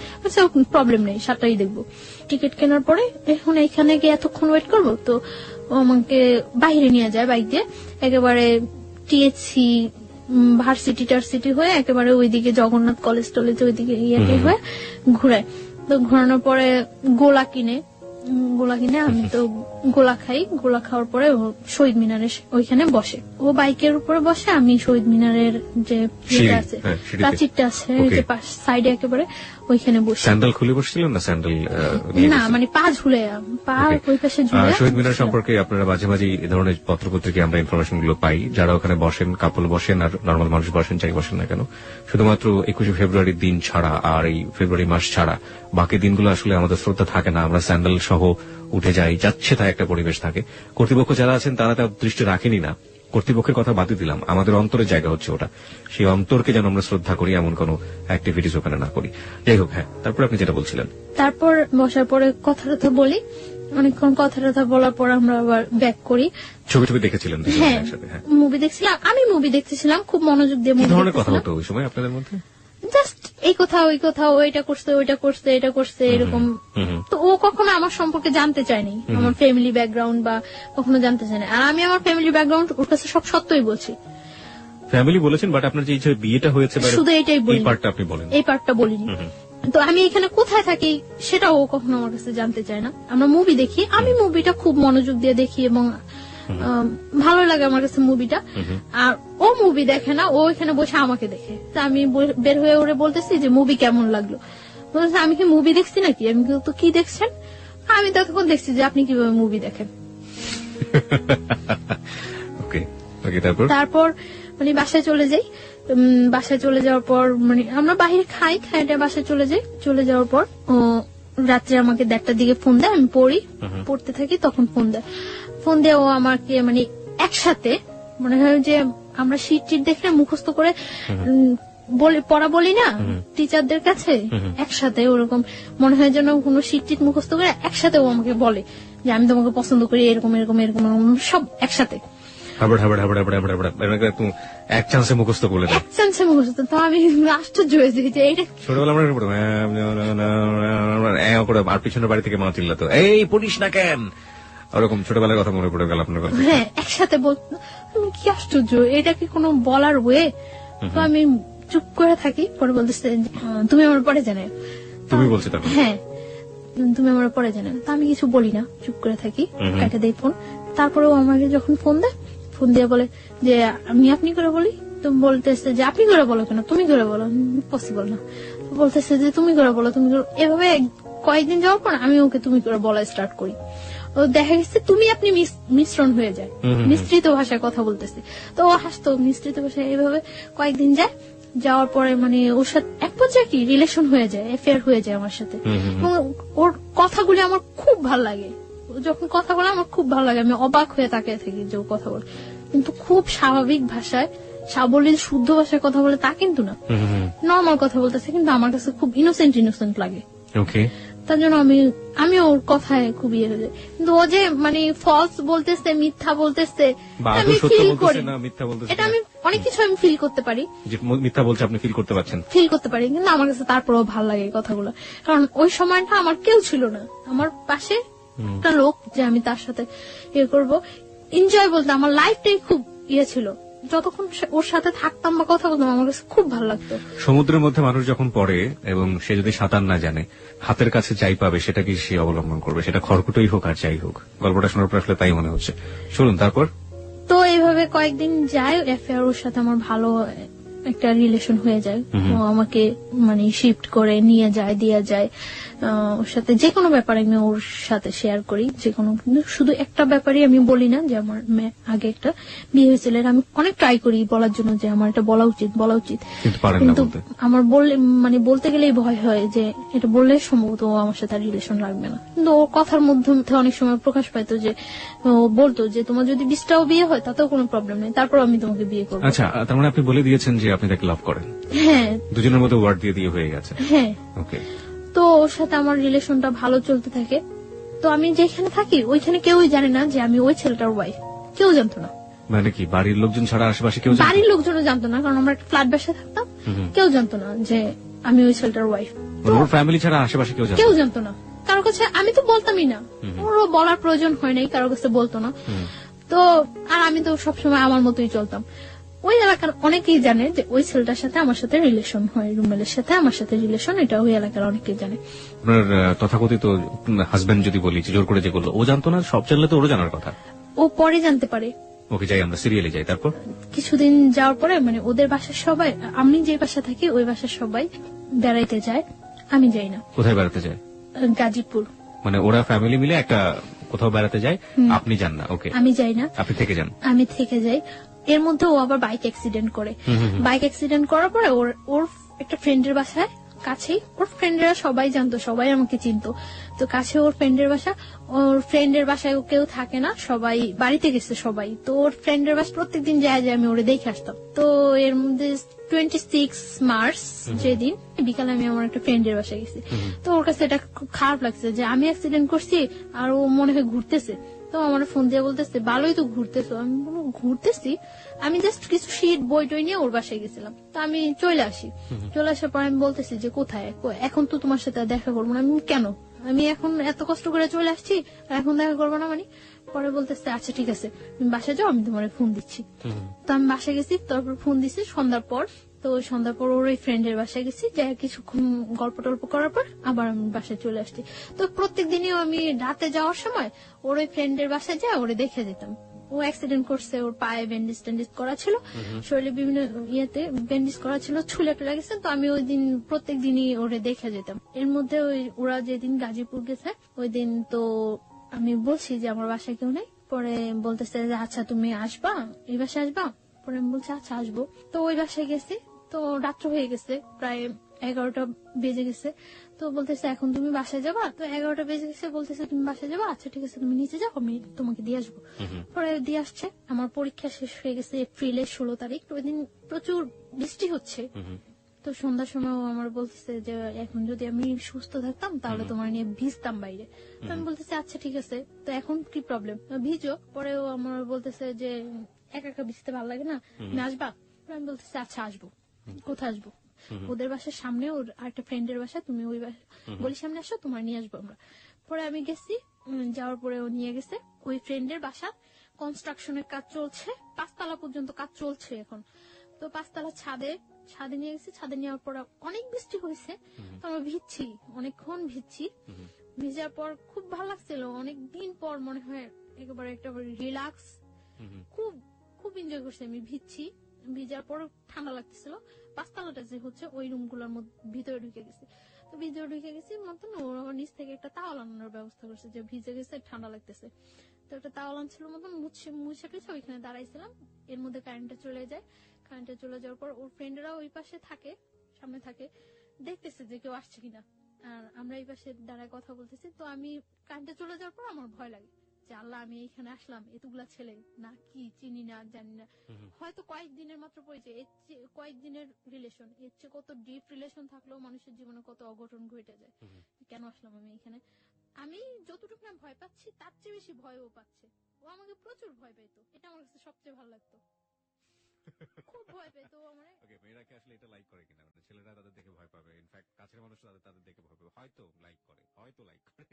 প্রবলেম নেই 7টাই দেখবো। টিকিট কেনার পরে এখন এখানে গিয়ে এতক্ষণ ওয়েট করবো। তো ও আমাকে বাইরে নিয়ে যায় বাইক দিয়ে, একেবারে টিএসসি ভার্সিটি টার্সিটি হয়ে একেবারে ওইদিকে জগন্নাথ কলেজ টলেজ ওইদিকে ইয়ে হয়ে ঘুরায়। তো ঘোরানোর পরে গোলা কিনে গোলা কিনে আমি তো গোলা খাই, গোলা খাওয়ার পরে ও শহীদ মিনারের ওইখানে বসে, ও বাইকের উপরে বসে, আমি শহীদ মিনারের যে ইয়েটা আছে, প্রাচীরটা আছে সাইডে একেবারে ওইখানে বসে। স্যান্ডেল খুলে বসছিলেন না? স্যান্ডেল না, মানে পা ঝুলে, পা ওই পাশে ঝুলে। শহীদ মিনার সম্পর্কে আপনারা মাঝে মাঝে এই ধরনের পত্রপত্রিকায় আমরা ইনফরমেশন গুলো পাই, যারা ওখানে বসেন, কাপল বসেন আর নর্মাল মানুষ বসেন, যাই বসেন না কেন, শুধুমাত্র 21শে ফেব্রুয়ারির দিন ছাড়া আর এই ফেব্রুয়ারি মাস ছাড়া বাকি দিনগুলো আসলে আমাদের শ্রদ্ধা থাকে না, আমরা স্যান্ডেল সহ উঠে যাই, যাচ্ছে তাই একটা পরিবেশ থাকে। কর্তৃপক্ষ যারা আছেন তারা তার দৃষ্টি রাখেনি না, কর্তৃপক্ষের কথা বাদই দিলাম, আমাদের অন্তরের জায়গা হচ্ছে ওটা, সেই অন্তরকে যেন আমরা শ্রদ্ধা করি, এমন কোন অ্যাক্টিভিটিস ওখানে না করি। যাই হোক, হ্যাঁ, তারপর আপনি যেটা বলছিলেন। তারপর বসার পরে কথা টথা বলি, অনেকক্ষণ কথা টথা বলার পর আমরা আবার ব্যাক করি। ছবি টবি দেখেছিলেন? হ্যাঁ, মুভি দেখছিলাম, আমি মুভি দেখতেছিলাম, খুব মনোযোগ দিয়ে। কি ধরনের কথা হতো ওই সময় আপনাদের মধ্যে? জাস্ট এই কথা ওই কথা, ওইটা করছে ওইটা করছে এটা করছে এরকম। তো ও কখনো আমার সম্পর্কে জানতে চায়নি, আমার ফ্যামিলি ব্যাকগ্রাউন্ড বা কখনো জানতে চায় না, আর আমি আমার ফ্যামিলি ব্যাকগ্রাউন্ড ওর কাছে সব সত্যই বলছি। ফ্যামিলি বলেছেন, বাট আপনার যে বিয়েটা হয়েছে শুধু এটাই বলি, এই পার্টটা আপনি বলেন, এই পার্টটা বলিনি। তো আমি এখানে কোথায় থাকি সেটাও ও কখনো আমার কাছে জানতে চায় না। আমরা মুভি দেখি, আমি মুভিটা খুব মনোযোগ দিয়ে দেখি এবং ভালো লাগে আমার কাছে মুভিটা। আর ও মুভি দেখে না, ও এখানে বসে আমাকে দেখে। তা আমি বের হয়ে ওরে বলতেছি যে মুভি কেমন লাগলো, বলতেছে আমি কি মুভি দেখছি নাকি? আমি তো কি দেখছেন? আমি তখন দেখছি যে আপনি কিভাবে মুভি দেখেন। তারপর মানে বাসায় চলে যাই, বাসায় চলে যাওয়ার পর মানে আমরা বাহিরে খাইটা বাসায় চলে যাই। চলে যাওয়ার পর ও রাত্রে আমাকে 1টার দিকে ফোন দেয়, আমি পড়তে থাকি, তখন ফোন দেয়। ফোন দিয়ে ও আমাকে মানে একসাথে মনে হয় যে আমরা শীট দেখে মুখস্থ করে পড়া বলি না টিচারদের কাছে, একসাথে ওরকম মনে হয় যেন কোনো শীট মুখস্থ করে একসাথে ও আমাকে বলে যে আমি তোমাকে পছন্দ করি, এরকম এরকম এরকম সব একসাথে এক চান্সে মুখস্থ বলে দেয়। এক চান্সে মুখস্থ। তো আমি আশ্চর্য হয়েছি যে এটা ছোটবেলা আর পিছনের বাড়ি থেকে মা চিল্লাতো, এই পড়িস না কেন, ওরকম ছোটবেলার কথা মনে পড়ে গেল আপনার কথা। হ্যাঁ, একসাথে বলতো। আমি কি আশ্চর্য, এটা কি কোনো বলার ওয়ে? তো আমি চুপ করে থাকি। পরে বলতেছে তুমি আমার পরে জানাও। তুমি বলছো তখন? হ্যাঁ, তুমি আমার পরে জানাও। তো আমি কিছু বলি না, চুপ করে থাকি, কেটে দেই ফোন। তারপরেও আমাকে যখন ফোন দেয়, ফোন দিয়ে বলে যে আমি আপনি করে বলি। তুমি বলতেছে যে আপনি করে বলো কেন, তুমি করে বলো, পসিবল না। বলতেছে যে তুমি করে বলো, তুমি করে। এভাবে কয়েকদিন যাওয়ার পর আমি ওকে তুমি করে বলা স্টার্ট করি। ও দেখা গেছে তুমি আপনি মিশ্রণ হয়ে যায়, মিশ্রিত ভাষায় কথা বলতেছে। তো ও হাসতো, মিশ্রিত ভাষায়। এইভাবে কয়েকদিন যায়, যাওয়ার পরে মানে ওর সাথে এক পর্যায়ে কি রিলেশন হয়ে যায়, অ্যাফেয়ার হয়ে যায় আমার সাথে। ওর কথাগুলি আমার খুব ভালো লাগে, যখন কথা বলে আমার খুব ভালো লাগে, আমি অবাক হয়ে তাকিয়ে থাকি যে ও কথা বলে, কিন্তু খুব স্বাভাবিক ভাষায়, সাবলীল শুদ্ধ ভাষায় কথা বলে তা কিন্তু না, নর্মাল কথা বলতেছে, কিন্তু আমার কাছে খুব ইনোসেন্ট লাগে। তার জন্য আমি ওর কথায় খুব ইয়ে হয়ে যায়। কিন্তু ও যে মানে ফলস বলতেছে, মিথ্যা বলতেছে, আমি ফিল করি, এটা আমি অনেক কিছু আমি ফিল করতে পারি। মিথ্যা বলছে আপনি ফিল করতে পারছেন? ফিল করতে পারি, কিন্তু আমার কাছে তারপরেও ভালো লাগে কথাগুলো। কারণ ওই সময়টা আমার কেউ ছিল না, আমার পাশে একটা লোক যে আমি তার সাথে ইয়ে করবো, এনজয় বলতে আমার লাইফটাই খুব ইয়ে ছিল। যতক্ষণ ওর সাথে থাকতাম বা কথা বলতাম আমার কাছে খুব ভালো লাগতো। সমুদ্রের মধ্যে মানুষ যখন পড়ে এবং সে যদি সাঁতার না জানে, হাতের কাছে যাই পাবে সেটাকে সে অবলম্বন করবে, সেটা খড়কুটোই হোক আর যাই হোক। গল্পটা শোনার পর আসলে তাই মনে হচ্ছে। শুনুন তারপর। তো এইভাবে কয়েকদিন যায়, অ্যাফেয়ার ওর সাথে আমার ভালো একটা রিলেশন হয়ে যায়। ও আমাকে মানে শিফট করে নিয়ে যায়, দিয়ে যায়। ওর সাথে যে কোনো ব্যাপারে আমি ওর সাথে শেয়ার করি, যে কোনো, কিন্তু শুধু একটা ব্যাপারই আমি বলি না যে আমার আগে একটা বিয়ে হয়েছিল। আমি অনেক ট্রাই করি বলার জন্য যে আমার এটা বলা উচিত, কিন্তু আমার বলতে গেলেই ভয় হয় যে এটা বললে সম্ভবত ও আমার সাথে রিলেশন রাখবে না। কিন্তু ওর কথার মধ্যে অনেক সময় প্রকাশ পাইতো যে ও বলতো যে তোমার যদি 20টাও বিয়ে হয় তাতেও কোনো প্রবলেম নেই, তারপর আমি তোমাকে বিয়ে করবো। আচ্ছা, তার মানে আপনি বলে দিয়েছেন যে আপনি তাকে লাভ করেন? হ্যাঁ, দুজনের মধ্যে ওয়ার্ড দিয়ে হয়ে গেছে। হ্যাঁ, ওকে। তো ওর সাথে আমার রিলেশনটা ভালো চলতে থাকে। তো আমি যেখানে থাকি ওইখানে কেউই জানে না যে আমি ওই ছেলেটার ওয়াইফ, কেউ জানতো না। মানে কি বাড়ির লোকজন ছাড়া আশেপাশে কেউ? বাড়ির লোকজনও জানতো না, কারণ আমরা একটা ফ্ল্যাট বাসায় থাকতাম, কেউ জানতো না যে আমি ওই ছেলেটার ওয়াইফ। ওর ফ্যামিলি ছাড়া আশেপাশে কেউ জানতো না, কারো কাছে আমি তো বলতামই না, ওরও বলার প্রয়োজন হয় নাই, কারো কাছে বলতো না। তো আর আমি তো সবসময় আমার মতোই চলতাম। তো ওই এলাকার অনেকেই জানে যে ওই ছেলেটার সাথে আমার সাথে রিলেশন হয়, রুমেলের সাথে আমার সাথে রিলেশন, এটা ওই এলাকার অনেকেই জানে। আপনার তথাকথিত হাজবেন্ড যদি বলি যে জোর করে যে করলো, ও জানতো না? সব জানলে তো ওরও জানার কথা। ও পরে জানতে পারে। ওকে, যাই আমরা সিরিয়ালে যাই। তারপর কিছুদিন যাওয়ার পরে মানে ওদের বাসার সবাই, আমি যে বাসা থাকি ওই বাসার সবাই বেড়াইতে যায়, আমি যাই না। কোথায় বেড়াতে যায়? গাজীপুর। মানে ওরা ফ্যামিলি মিলে একটা কোথাও বেড়াতে যায়, আপনি যান না? ওকে, আমি যাই না, আপনি থেকে যান। আমি থেকে যাই। এর মধ্যে ও আবার বাইক অ্যাক্সিডেন্ট করে। বাইক অ্যাক্সিডেন্ট করার পরে ওর একটা ফ্রেন্ডের বাসায়, কাছেই, ওর ফ্রেন্ডরা সবাই জানতো, সবাই আমাকে চিনতো। তো কাছে ওর ফ্রেন্ডের বাসা, ওর ফ্রেন্ডের বাসায় কেউ থাকে না, সবাই বাড়িতে গেছে সবাই। তো ওর ফ্রেন্ডের বাসা প্রত্যেকদিন যায় আমি ওরে দেখে আসতাম। তো এর মধ্যে 26 মার্চ যেদিন বিকালে আমি আমার একটা ফ্রেন্ডের বাসায় গেছি। তো ওর কাছে এটা খুব খারাপ লাগছে যে আমি অ্যাক্সিডেন্ট করছি আর ও মনে হয় ঘুরতেছে। তো আমার ফোন দিয়ে বলতেছে ভালোই তো ঘুরতেছো। আমি বলবো ঘুরতেছি, আমি জাস্ট কিছু শীট বই টই নিয়ে ওর বাসায় গেছিলাম। তো আমি চলে আসি, চলে আসার পর আমি বলতেছি যে কোথায়, এখন তো তোমার সাথে আর দেখা করবো না। আমি কেন, আমি এখন এত কষ্ট করে চলে আসছি আর এখন দেখা করবো না মানে? পরে বলতেছে আচ্ছা ঠিক আছে তুমি বাসায় যাও, আমি তোমার ফোন দিচ্ছি। তো আমি বাসায় গেছি, তারপর ফোন দিছি সন্ধ্যার পর। তো সন্ধ্যার পর ওর ওই ফ্রেন্ডের বাসায় গেছি, যাই কিছুক্ষণ গল্প টল্প করার পর আবার আমি বাসায় চলে আসছি। তো প্রত্যেক দিনই আমি রাতে যাওয়ার সময় ওর ওই ফ্রেন্ডের বাসায় যায় ওরে দেখে যেতাম। ও অ্যাক্সিডেন্ট করছে, ওর পায়ে ব্যান্ডেজ ট্যান্ডেজ করা ছিল, শরীরে বিভিন্ন ইয়েতে ব্যান্ডেজ করা ছিল, ছুলে টুলে গেছে। তো আমি ওই দিন প্রত্যেক দিনই ওরে দেখে যেতাম। এর মধ্যে ওরা যেদিন গাজীপুর গেছে ওই দিন তো আমি বলছি যে আমার বাসায় কেউ নেই। পরে বলতেছে যে আচ্ছা তুমি আসবা, এই বাসায় আসবা? পরে আমি বলছি আচ্ছা আসবো। তো ওই বাসায় গেছি, তো রাত্র হয়ে গেছে, প্রায় 11টা বেজে গেছে। তো বলতেছে এখন তুমি বাসায় যাবা? তো 11টা বেজে গেছে, বলতেছে তুমি বাসায় যাবা? আচ্ছা ঠিক আছে তুমি নিচে যাও, আমি তোমাকে দিয়ে আসবো। পরে দিয়ে আসছে। আমার পরীক্ষা শেষ হয়ে গেছে এপ্রিলের 16 তারিখ। ওই দিন প্রচুর বৃষ্টি হচ্ছে। তো সন্ধ্যার সময় ও আমার বলতেছে যে এখন যদি আমি সুস্থ থাকতাম তাহলে তোমার নিয়ে ভিজতাম বাইরে। তো আমি বলতেছি আচ্ছা ঠিক আছে, তো এখন কি প্রবলেম, ভিজো। পরে ও আমার বলতেছে যে একা একা ভিজতে ভালো লাগে না, তুমি আসবা? আমি বলতেছি আচ্ছা আসবো। কোথায় আসবো? ওদের বাসার সামনে ওর আরেকটা ফ্রেন্ডের বাসা, তুমি ওই বলি সামনে আসো, তোমার নিয়ে আসবো আমরা। পরে আমি গেছি, যাওয়ার পরে ও নিয়ে গেছে ওই ফ্রেন্ডের বাসা। কনস্ট্রাকশনের কাজ চলছে, 5 তলা পর্যন্ত কাজ চলছে এখন। তো 5 তলা ছাদে নিয়ে গেছি। ছাদে নেওয়ার পর অনেক বৃষ্টি হয়েছে, তো আমরা ভিজছি, অনেকক্ষণ ভিজছি। ভিজার পর খুব ভালো লাগছিল, অনেকদিন পর মনে হয় একেবারে একটা রিল্যাক্স, খুব খুব এনজয় করছি আমি। ভিজার পর ঠান্ডা লাগতেছিল। 5 তলাটা যে হচ্ছে ওই রুম গুলোর ভিতরে ঢুকে গেছি। তো ভিতরে ঢুকে গেছি মতন ওর আমার নিচ থেকে একটা তাওয়াল আনানোর ব্যবস্থা করছে, যে ভিজে গেছে ঠান্ডা লাগতেছে। তো একটা তাওয়াল আনছিল মতন মুছে টুছে ওইখানে দাঁড়াইছিলাম। এর মধ্যে কারেন্টটা চলে যায়। কারেন্টটা চলে যাওয়ার পর ওর ফ্রেন্ডরা ওই পাশে থাকে, সামনে থাকে, দেখতেছে যে কেউ আসছে কিনা। আর আমরা এই পাশে দাঁড়ায় কথা বলতেছি। তো আমি কারেন্টটা চলে যাওয়ার পর আমার ভয় লাগে যে আল্লাহ আমি এইখানে আসলাম, এতগুলা ছেলে না কি চিনি না জানি না, হয়তো কয়েকদিনের মাত্র পরিচয়, কয়েকদিনের রিলেশন, এর চেয়ে কত ডিপ রিলেশন থাকলেও মানুষের জীবনে কত অঘটন ঘটে যায়। কেন আসলাম আমি এখানে? আমি যতটুকু না ভয় পাচ্ছি তার চেয়ে বেশি ভয়ও পাচ্ছে। ও আমাকে প্রচুর ভয় পেত, এটা আমার কাছে সবচেয়ে ভালো লাগতো। খুব ভয় পেত আমার। ওকে, মেয়েরা কি আসলে এটা লাইক করে কিনা? মানে ছেলেরা তাদের দেখে ভয় পাবে, ইনফ্যাক্ট কাছের মানুষ তাদের দেখে ভয় পাবে, হয়তো লাইক করে।